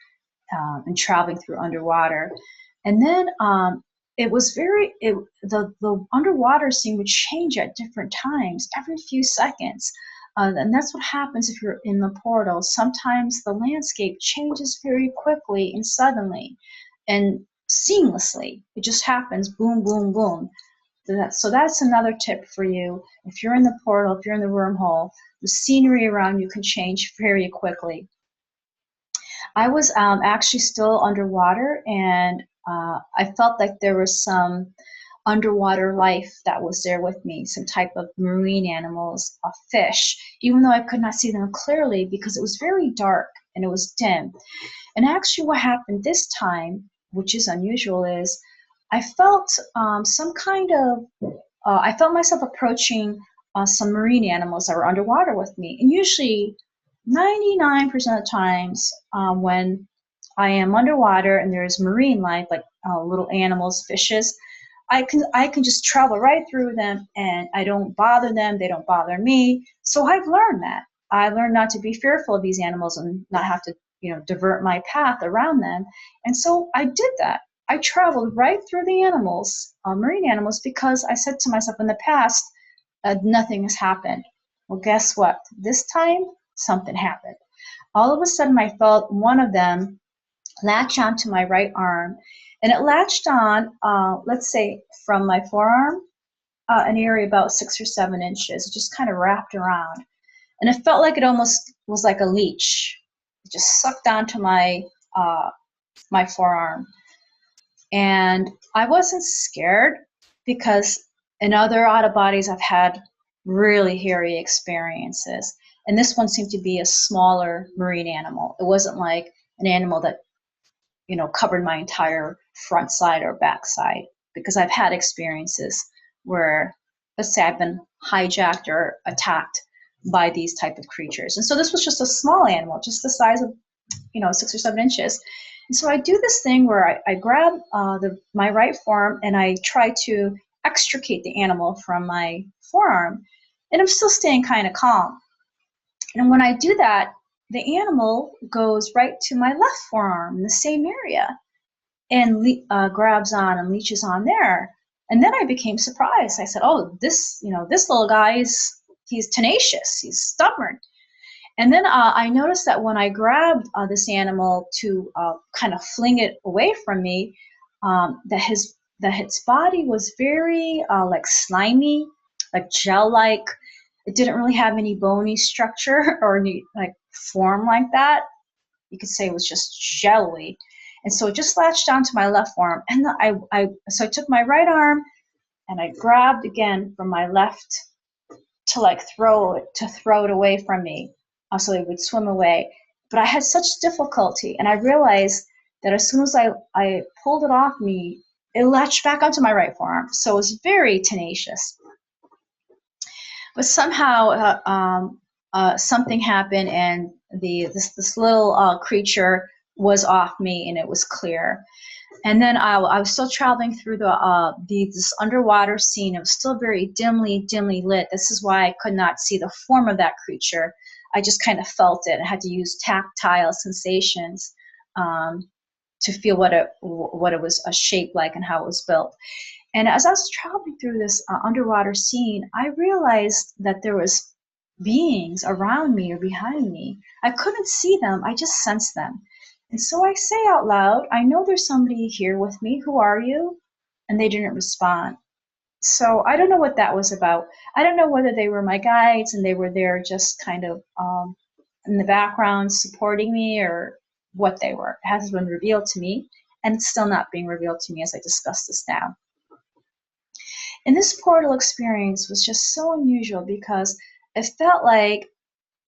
and traveling through underwater. And then the underwater scene would change at different times, every few seconds. And that's what happens if you're in the portal. Sometimes the landscape changes very quickly and suddenly and seamlessly. It just happens, boom, boom, boom. So that's another tip for you. If you're in the portal, if you're in the wormhole, the scenery around you can change very quickly. I was actually still underwater, and I felt like there was some underwater life that was there with me, some type of marine animals, a fish, even though I could not see them clearly because it was very dark and it was dim. And actually what happened this time, which is unusual, is I felt I felt myself approaching some marine animals that were underwater with me. And usually 99% of the times when I am underwater and there's marine life, like little animals, fishes, I can just travel right through them and I don't bother them, they don't bother me. So I've learned that. I learned not to be fearful of these animals and not have to, divert my path around them. And so I did that. I traveled right through the animals, marine animals, because I said to myself in the past, nothing has happened. Well, guess what? This time, something happened. All of a sudden, I felt one of them latch onto my right arm, and it latched on, let's say, from my forearm, an area about 6 or 7 inches. It just kind of wrapped around, and it felt like it almost was like a leech. It just sucked onto my forearm, and I wasn't scared because in other out of bodies I've had really hairy experiences. And this one seemed to be a smaller marine animal. It wasn't like an animal that, covered my entire front side or back side, because I've had experiences where, let's say, I've been hijacked or attacked by these type of creatures. And so this was just a small animal, just the size of, 6 or 7 inches. And so I do this thing where I grab my right forearm and I try to extricate the animal from my forearm, and I'm still staying kind of calm. And when I do that, the animal goes right to my left forearm in the same area and grabs on and leeches on there. And then I became surprised. I said, "Oh, this little guy he's tenacious. He's stubborn." And then I noticed that when I grabbed this animal to kind of fling it away from me, that its body was very like slimy, like gel-like. It didn't really have any bony structure or any like form like that. You could say it was just jelly. And so it just latched onto my left arm. And so I took my right arm and I grabbed again from my left to throw it away from me, so it would swim away. But I had such difficulty, and I realized that as soon as I pulled it off me, it latched back onto my right forearm. So it was very tenacious. But somehow something happened, and this little creature was off me, and it was clear. And then I was still traveling through this underwater scene. It was still very dimly lit. This is why I could not see the form of that creature. I just kind of felt it. I had to use tactile sensations to feel what it was shaped like and how it was built. And as I was traveling through this underwater scene, I realized that there was beings around me or behind me. I couldn't see them. I just sensed them. And so I say out loud, "I know there's somebody here with me. Who are you?" And they didn't respond. So I don't know what that was about. I don't know whether they were my guides and they were there just kind of in the background supporting me, or what they were. It hasn't been revealed to me, and it's still not being revealed to me as I discuss this now. And this portal experience was just so unusual because it felt like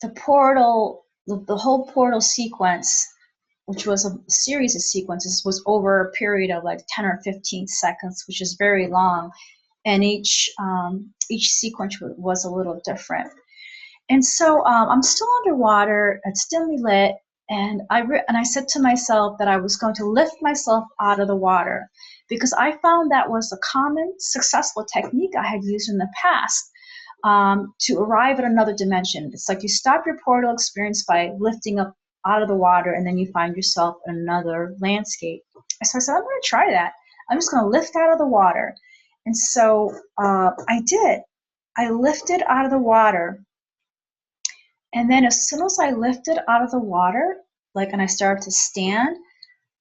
the whole portal sequence, which was a series of sequences, was over a period of like 10 or 15 seconds, which is very long. And each sequence was a little different. And so I'm still underwater, it's dimly lit, and I said to myself that I was going to lift myself out of the water, because I found that was a common, successful technique I had used in the past to arrive at another dimension. It's like you stop your portal experience by lifting up out of the water, and then you find yourself in another landscape. So I said, I'm going to try that. I'm just going to lift out of the water. And so I did. I lifted out of the water. And then as soon as I lifted out of the water, and I started to stand,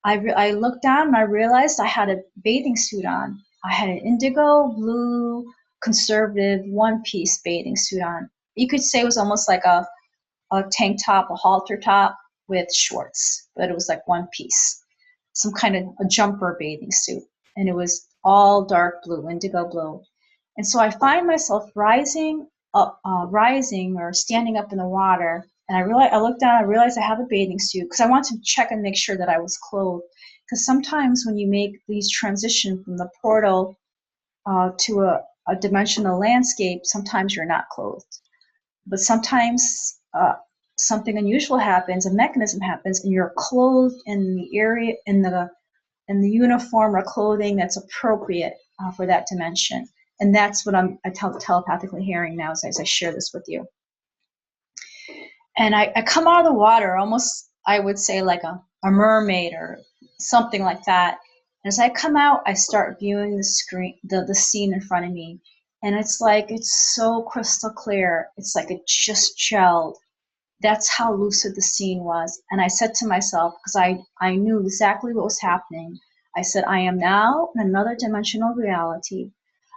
I looked down and I realized I had a bathing suit on. I had an indigo blue conservative one-piece bathing suit on. You could say it was almost like a tank top, a halter top with shorts, but it was like one piece, some kind of a jumper bathing suit. And it was all dark blue, indigo blue. And so I find myself rising or standing up in the water. And I looked down, I realized I have a bathing suit because I want to check and make sure that I was clothed. Because sometimes when you make these transition from the portal to a dimensional landscape, sometimes you're not clothed. But sometimes something unusual happens, a mechanism happens, and you're clothed in the area, in the uniform or clothing that's appropriate for that dimension. And that's what I'm telepathically hearing now as I share this with you. And I come out of the water almost, I would say, like a mermaid or something like that. And as I come out, I start viewing the scene in front of me. And it's so crystal clear. It's like it just gelled. That's how lucid the scene was. And I said to myself, because I knew exactly what was happening, I said, I am now in another dimensional reality,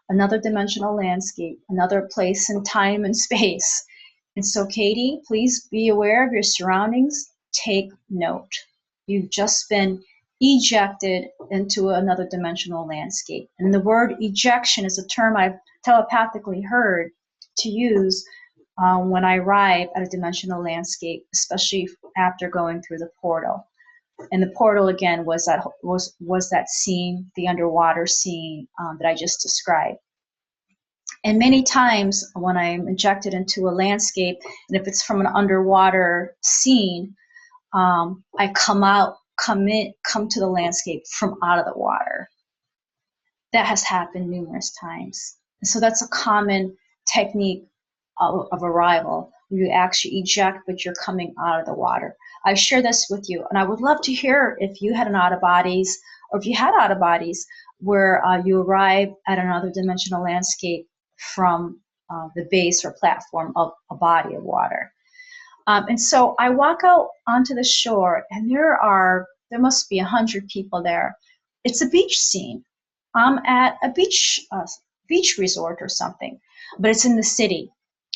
another dimensional landscape, another place in time and space. And so, Katie, please be aware of your surroundings. Take note. You've just been ejected into another dimensional landscape. And the word ejection is a term I've telepathically heard to use when I arrive at a dimensional landscape, especially after going through the portal. And the portal again was that scene, the underwater scene that I just described. And many times when I'm injected into a landscape, and if it's from an underwater scene, I come to the landscape from out of the water. That has happened numerous times. And so that's a common technique of arrival. You actually eject, but you're coming out of the water. I share this with you, and I would love to hear if you had an out-of-bodies, or if you had out-of-bodies where you arrive at another dimensional landscape from the base or platform of a body of water. And so I walk out onto the shore, and there must be 100 people there. It's a beach scene. I'm at a beach resort or something, but it's in the city.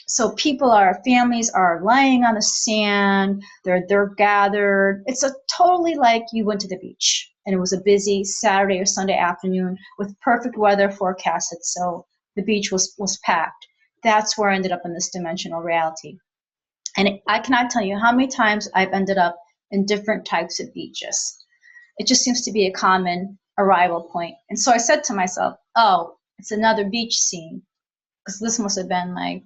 So families are lying on the sand, they're gathered. It's totally like you went to the beach, and it was a busy Saturday or Sunday afternoon with perfect weather forecasted, so the beach was packed. That's where I ended up in this dimensional reality. And I cannot tell you how many times I've ended up in different types of beaches. It just seems to be a common arrival point. And so I said to myself, oh, it's another beach scene, because this must have been like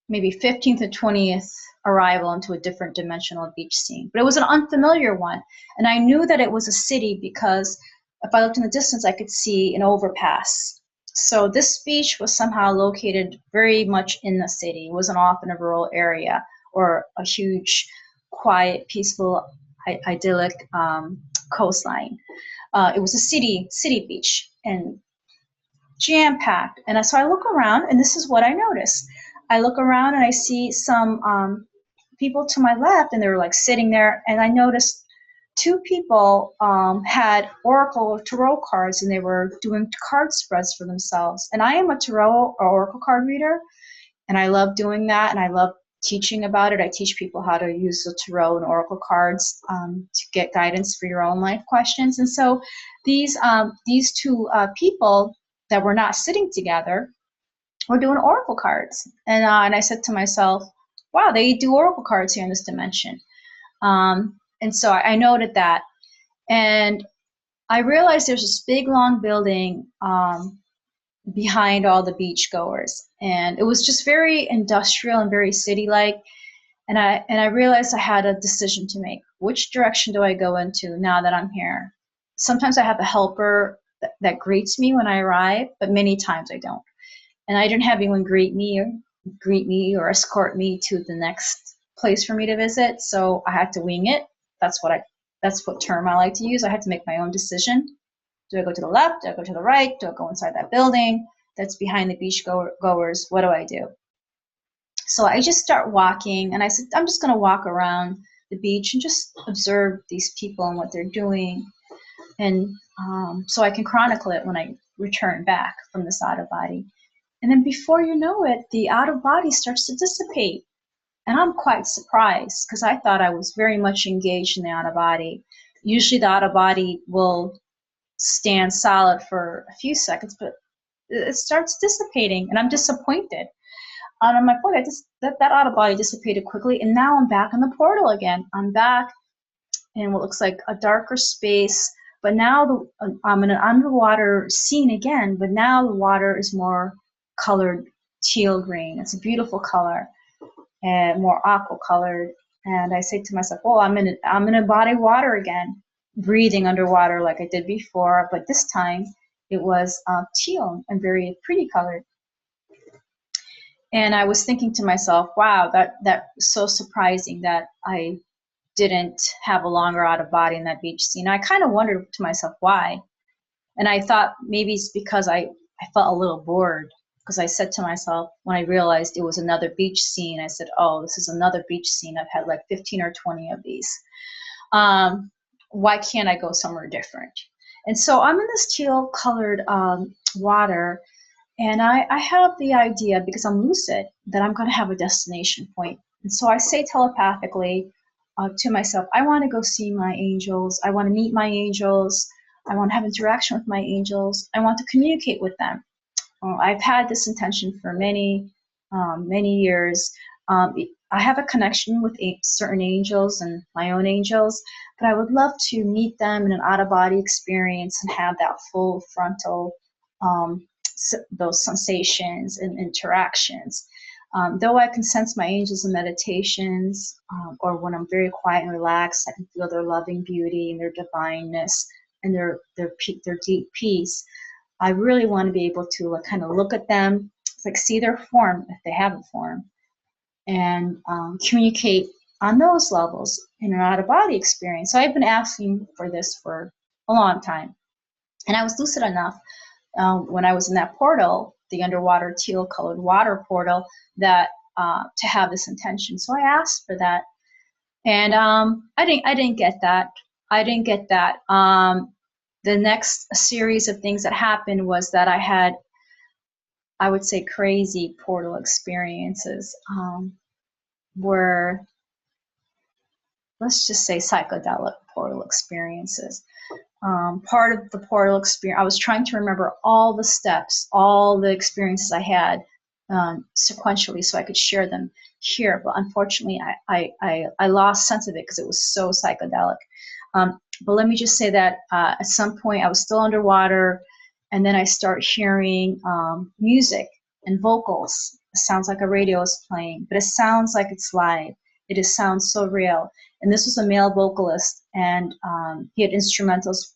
maybe 15th or 20th arrival into a different dimensional beach scene. But it was an unfamiliar one. And I knew that it was a city because if I looked in the distance, I could see an overpass. So this beach was somehow located very much in the city. It wasn't off in a rural area or a huge, quiet, peaceful, idyllic coastline. It was a city beach and jam-packed. And so I look around, and this is what I noticed. I look around and I see some people to my left, and they were like sitting there, and I noticed two people had oracle or tarot cards, and they were doing card spreads for themselves. And I am a tarot or oracle card reader, and I love doing that, and I love teaching about it. I teach people how to use the tarot and oracle cards to get guidance for your own life questions. And so these two people that were not sitting together were doing oracle cards. And I said to myself, wow, they do oracle cards here in this dimension. And so I noted that. And I realized there's this big, long building behind all the beachgoers. And it was just very industrial and very city-like. And I realized I had a decision to make. Which direction do I go into now that I'm here? Sometimes I have a helper that greets me when I arrive, but many times I don't. And I didn't have anyone greet me or escort me to the next place for me to visit, so I had to wing it. That's what term I like to use. I had to make my own decision. Do I go to the left? Do I go to the right? Do I go inside that building that's behind the beach goers? What do I do? So I just start walking, and I said, I'm just going to walk around the beach and just observe these people and what they're doing. And so I can chronicle it when I return back from this out of body. And then before you know it, the out of body starts to dissipate. And I'm quite surprised because I thought I was very much engaged in the out of body. Usually the out of body will stand solid for a few seconds, but it starts dissipating, and I'm disappointed. And I'm like, boy, that out of body dissipated quickly, and now I'm back in the portal again. I'm back in what looks like a darker space, but now I'm in an underwater scene again, but now the water is more colored teal green. It's a beautiful color and more aqua colored. And I say to myself, oh, I'm in a body of water again, breathing underwater like I did before, but this time it was teal and very pretty colored. And I was thinking to myself, wow, that was so surprising that I didn't have a longer out of body in that beach scene. I kind of wondered to myself why. And I thought maybe it's because I felt a little bored, because I said to myself, when I realized it was another beach scene, I said, oh, this is another beach scene. I've had like 15 or 20 of these. Why can't I go somewhere different? And so I'm in this teal colored water, and I have the idea, because I'm lucid, that I'm going to have a destination point. And so I say telepathically to myself, I want to go see my angels. I want to meet my angels. I want to have interaction with my angels. I want to communicate with them. I've had this intention for many years. I have a connection with certain angels and my own angels, but I would love to meet them in an out-of-body experience and have that full frontal those sensations and interactions. Though I can sense my angels in meditations, or when I'm very quiet and relaxed, I can feel their loving beauty and their divineness and their deep peace. I really want to be able to kind of look at them, like see their form if they have a form, and communicate on those levels in an out-of-body experience. So I've been asking for this for a long time, and I was lucid enough when I was in that portal, the underwater teal-colored water portal, that to have this intention. So I asked for that, and I didn't get that. I didn't get that. The next series of things that happened was that I had, I would say, crazy portal experiences, where, let's just say, psychedelic portal experiences. Part of the portal experience, I was trying to remember all the steps, all the experiences I had sequentially, so I could share them here. But unfortunately, I lost sense of it because it was so psychedelic. But let me just say that at some point I was still underwater, and then I start hearing music and vocals. It sounds like a radio is playing, but it sounds like it's live. It sounds so real. And this was a male vocalist, and he had instrumentals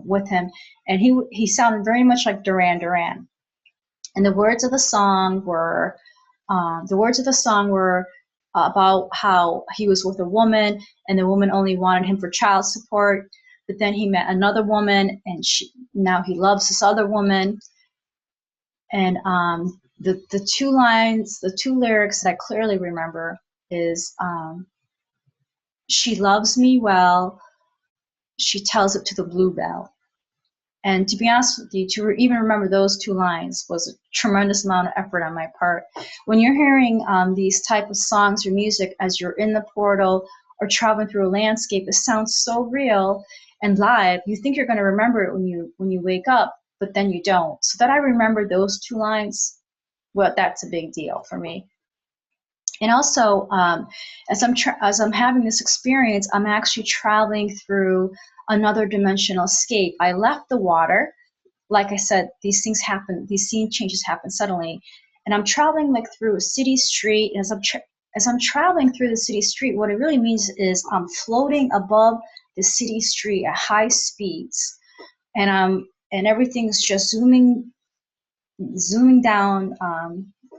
with him, and he sounded very much like Duran Duran. And the words of the song were about how he was with a woman, and the woman only wanted him for child support, but then he met another woman, and now he loves this other woman. And the two lyrics that I clearly remember is, she loves me well, she tells it to the bluebell. And to be honest with you, to even remember those two lines was a tremendous amount of effort on my part. When you're hearing these type of songs or music as you're in the portal or traveling through a landscape, it sounds so real and live. You think you're going to remember it when you wake up, but then you don't. So that I remember those two lines, well, that's a big deal for me. And also, as I'm having this experience, I'm actually traveling through another dimensional escape. I left the water. Like I said, these things happen, these scene changes happen suddenly. And I'm traveling like through a city street. And as I'm traveling through the city street, what it really means is I'm floating above the city street at high speeds. And everything's just zooming down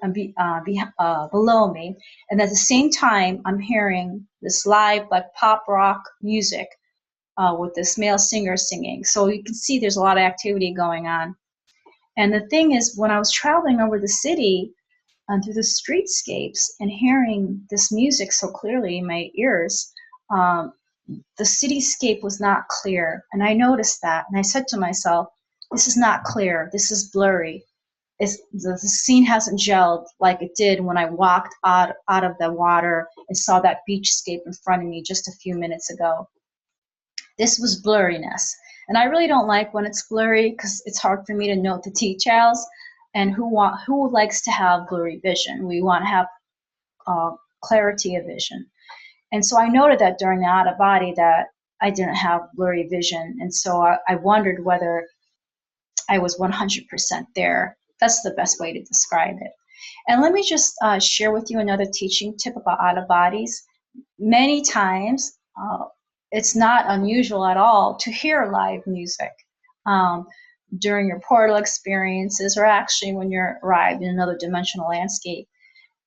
below me, and at the same time I'm hearing this live like pop rock music with this male singer singing. So you can see there's a lot of activity going on. And the thing is, when I was traveling over the city and through the streetscapes and hearing this music so clearly in my ears, um, the cityscape was not clear. And I noticed that. And I said to myself, this is not clear. This is blurry. The scene hasn't gelled like it did when I walked out of the water and saw that beachscape in front of me just a few minutes ago. This was blurriness. And I really don't like when it's blurry because it's hard for me to note the details. And who likes to have blurry vision? We want to have clarity of vision. And so I noted that during the out of body that I didn't have blurry vision. And so I wondered whether I was 100% there. That's the best way to describe it. And let me just share with you another teaching tip about out of bodies. Many times, it's not unusual at all to hear live music during your portal experiences, or actually when you're arrived in another dimensional landscape.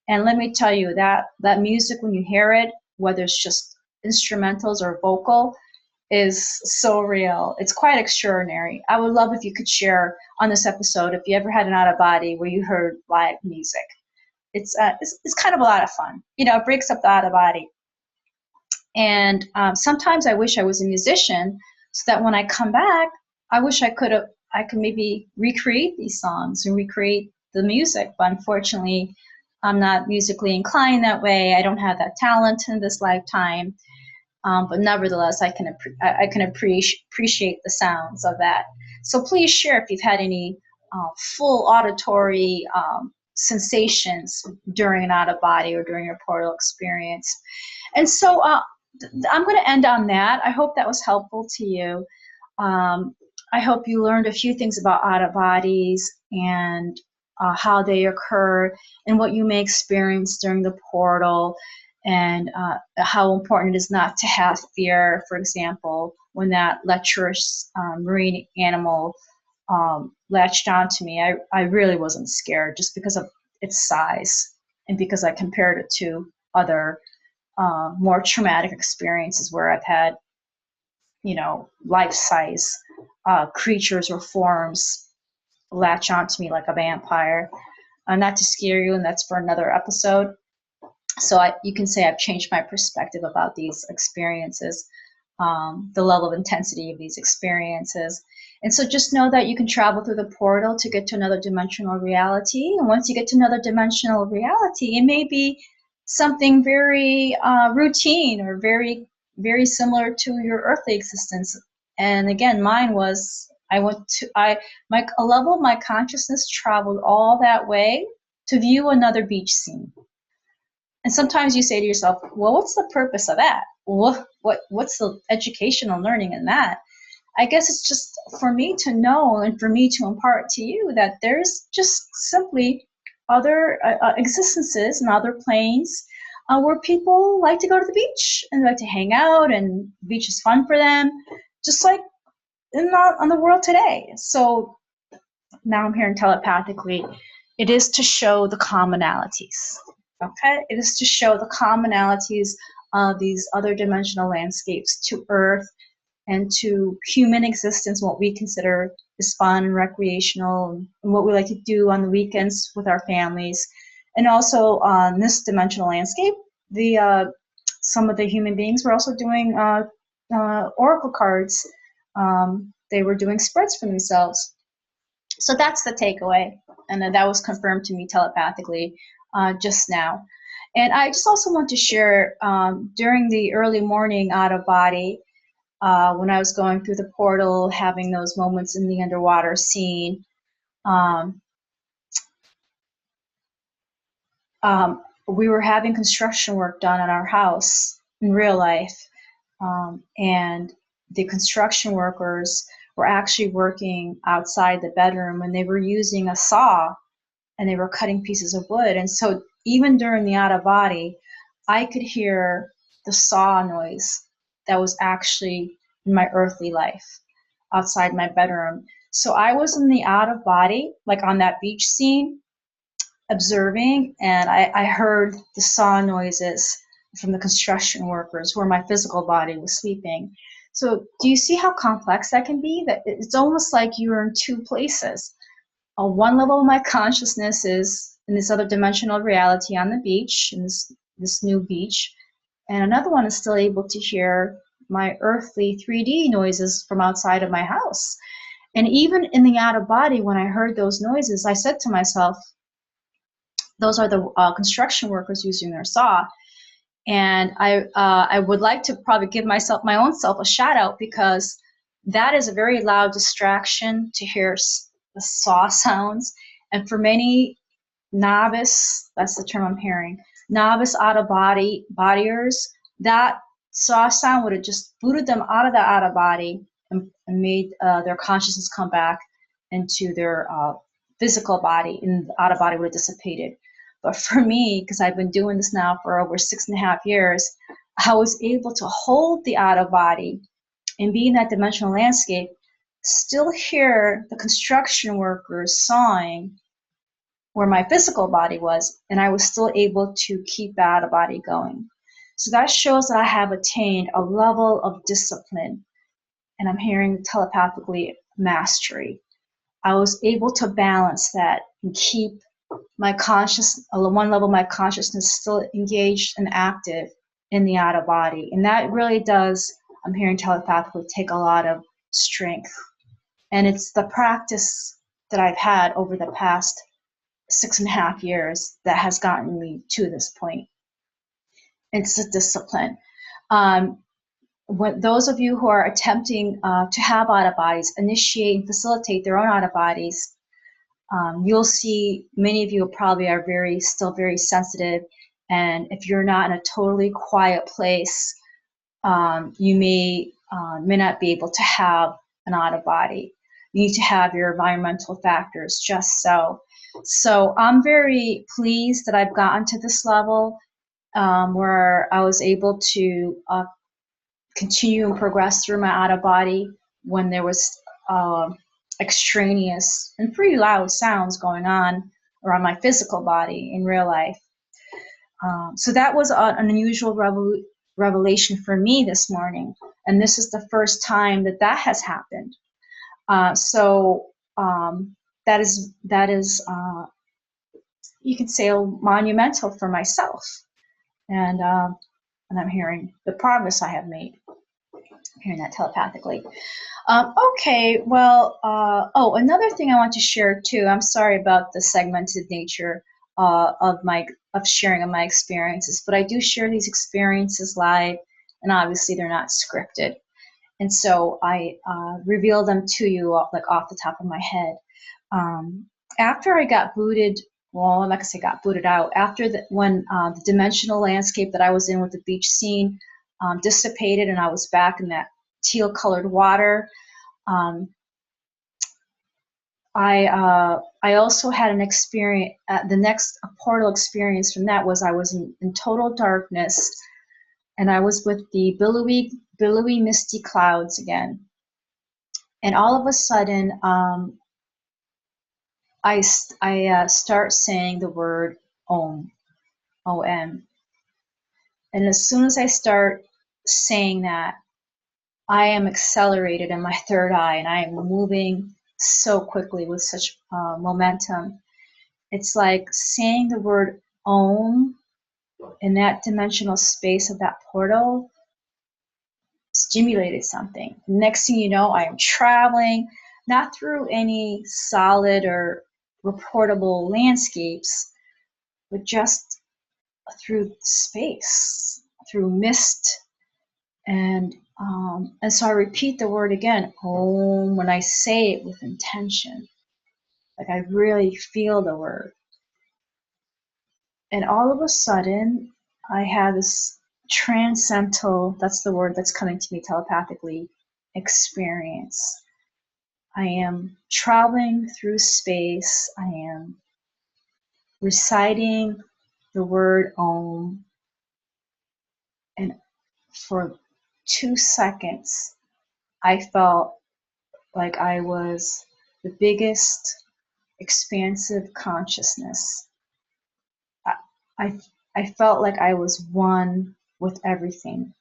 And let me tell you that music, when you hear it, whether it's just instrumentals or vocal, is so real. It's quite extraordinary. I would love if you could share on this episode if you ever had an out of body where you heard live music. It's kind of a lot of fun. You know, it breaks up the out of body. And sometimes I wish I was a musician so that when I come back, I wish I could maybe recreate these songs and recreate the music. But unfortunately, I'm not musically inclined that way. I don't have that talent in this lifetime. But nevertheless, I can appreciate the sounds of that. So please share if you've had any full auditory sensations during an out of body or during your portal experience. And so I'm going to end on that. I hope that was helpful to you. I hope you learned a few things about out of bodies and how they occur and what you may experience during the portal, and how important it is not to have fear. For example, when that lecherous marine animal latched onto me, I really wasn't scared just because of its size and because I compared it to other more traumatic experiences where I've had, life-size creatures or forms latch onto me like a vampire. Not to scare you, and that's for another episode. So you can say I've changed my perspective about these experiences, the level of intensity of these experiences. And so just know that you can travel through the portal to get to another dimensional reality. And once you get to another dimensional reality, it may be something very routine or very, very similar to your earthly existence. And again, mine was, a level of my consciousness traveled all that way to view another beach scene. And sometimes you say to yourself, well, what's the purpose of that? What's the educational learning in that? I guess it's just for me to know and for me to impart to you that there's just simply other existences and other planes where people like to go to the beach and like to hang out, and the beach is fun for them, just like on the world today. So now I'm hearing telepathically, it is to show the commonalities. Okay, it is to show the commonalities of these other dimensional landscapes to Earth and to human existence, what we consider is fun and recreational, and what we like to do on the weekends with our families. And also on this dimensional landscape, some of the human beings were also doing oracle cards. They were doing spreads for themselves. So that's the takeaway, and that was confirmed to me telepathically just now. And I just also want to share during the early morning out of body, when I was going through the portal, having those moments in the underwater scene, we were having construction work done on our house in real life, and the construction workers were actually working outside the bedroom, and they were using a saw and they were cutting pieces of wood. And so even during the out of body, I could hear the saw noise that was actually in my earthly life outside my bedroom. So I was in the out of body, like on that beach scene, observing, and I heard the saw noises from the construction workers where my physical body was sleeping. So do you see how complex that can be? That it's almost like you're in two places. One level of my consciousness is in this other dimensional reality on the beach, in this new beach, and another one is still able to hear my earthly 3D noises from outside of my house. And even in the out of body, when I heard those noises, I said to myself, those are the construction workers using their saw. And I would like to probably give my own self a shout out, because that is a very loud distraction to hear the saw sounds. And for many novice, that's the term I'm hearing, novice out of bodyers, that saw sound would have just booted them out of the out of body and made their consciousness come back into their physical body, and the out of body would have dissipated. But for me, because I've been doing this now for over 6.5 years, I was able to hold the out of body and be in that dimensional landscape, still hear the construction workers sawing where my physical body was, and I was still able to keep the out of body going. So that shows that I have attained a level of discipline, and I'm hearing telepathically mastery. I was able to balance that and keep my one level of my consciousness still engaged and active in the out of body. And that really does, I'm hearing telepathically, take a lot of strength. And it's the practice that I've had over the past 6.5 years that has gotten me to this point. It's a discipline. When those of you who are attempting to have out of bodies, initiate and facilitate their own out of bodies, you'll see many of you probably are still very sensitive, and if you're not in a totally quiet place, you may not be able to have an out of body. You need to have your environmental factors just so. So I'm very pleased that I've gotten to this level where I was able to continue and progress through my out of body when there was extraneous and pretty loud sounds going on around my physical body in real life. So that was an unusual revelation for me this morning, and this is the first time that has happened. So that is you could say monumental for myself, and I'm hearing the progress I have made. I'm hearing that telepathically. Okay, well, another thing I want to share too. I'm sorry about the segmented nature of sharing of my experiences, but I do share these experiences live, and obviously they're not scripted. And so I reveal them to you like off the top of my head. After I got booted, well, I'm not gonna say got booted out. After when the dimensional landscape that I was in with the beach scene dissipated, and I was back in that teal-colored water. I also had an experience. The next portal experience from that was I was in total darkness, and I was with the billowy, misty clouds again. And all of a sudden, I start saying the word Om, O-M. And as soon as I start saying that, I am accelerated in my third eye, and I am moving so quickly with such momentum. It's like saying the word Om in that dimensional space of that portal stimulated something. Next thing you know, I am traveling, not through any solid or reportable landscapes, but just through space, through mist. And so I repeat the word again, Om, when I say it with intention. Like I really feel the word. And all of a sudden, I have this transcendental, that's the word that's coming to me telepathically, experience. I am traveling through space. I am reciting the word Om. And for 2 seconds, I felt like I was the biggest expansive consciousness I felt like I was one with everything.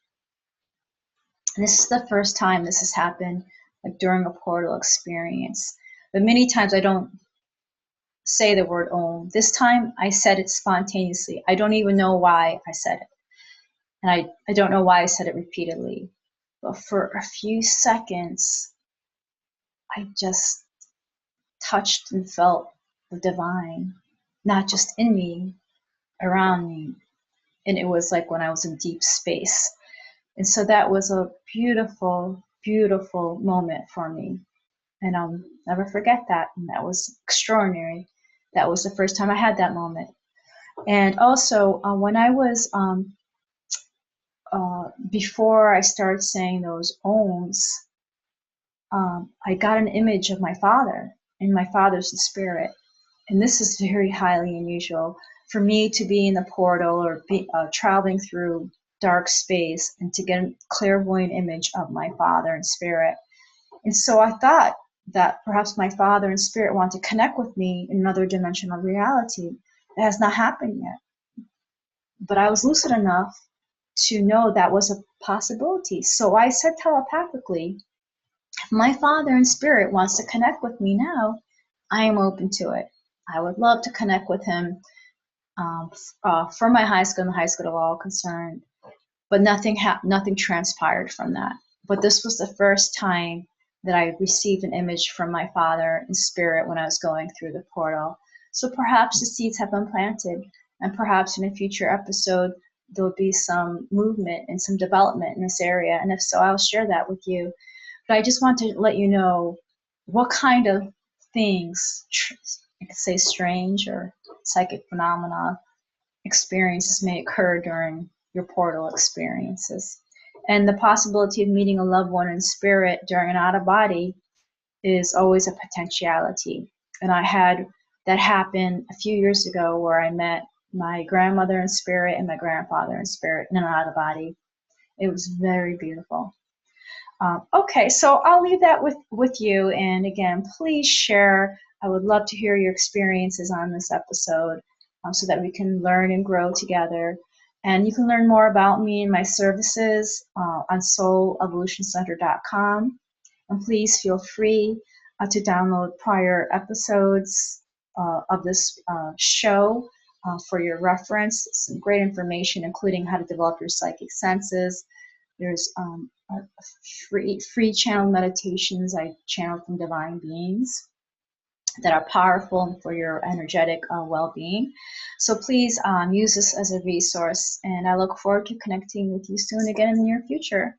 And this is the first time this has happened, like during a portal experience. But many times I don't say the word Om. This time I said it spontaneously. I don't even know why I said it. And I don't know why I said it repeatedly. But for a few seconds, I just touched and felt the divine, not just in me, around me. And it was like when I was in deep space. And so that was a beautiful, beautiful moment for me. And I'll never forget that. And that was extraordinary. That was the first time I had that moment. And also, when I was, before I started saying those ohms, I got an image of my father, and my father's the spirit. And this is very highly unusual for me to be in the portal or be traveling through dark space and to get a clairvoyant image of my father and spirit. And so I thought that perhaps my father and spirit want to connect with me in another dimensional reality. It has not happened yet. But I was lucid enough to know that was a possibility. So I said telepathically, if my father and spirit wants to connect with me now, I am open to it. I would love to connect with him from my high school and the high school of all concerned. But nothing transpired from that. But this was the first time that I received an image from my father in spirit when I was going through the portal. So perhaps the seeds have been planted, and perhaps in a future episode there'll be some movement and some development in this area. And if so, I'll share that with you. But I just want to let you know what kind of things, I could say strange or psychic phenomena, experiences may occur during your portal experiences. And the possibility of meeting a loved one in spirit during an out of body is always a potentiality. And I had that happen a few years ago where I met my grandmother in spirit and my grandfather in spirit in an out of body. It was very beautiful. Okay, so I'll leave that with you. And again, please share. I would love to hear your experiences on this episode so that we can learn and grow together. And you can learn more about me and my services on soulevolutioncenter.com. And please feel free to download prior episodes of this show for your reference. Some great information, including how to develop your psychic senses. There's free channel meditations I channeled from divine beings that are powerful for your energetic well-being. So please use this as a resource, and I look forward to connecting with you soon again in the near future.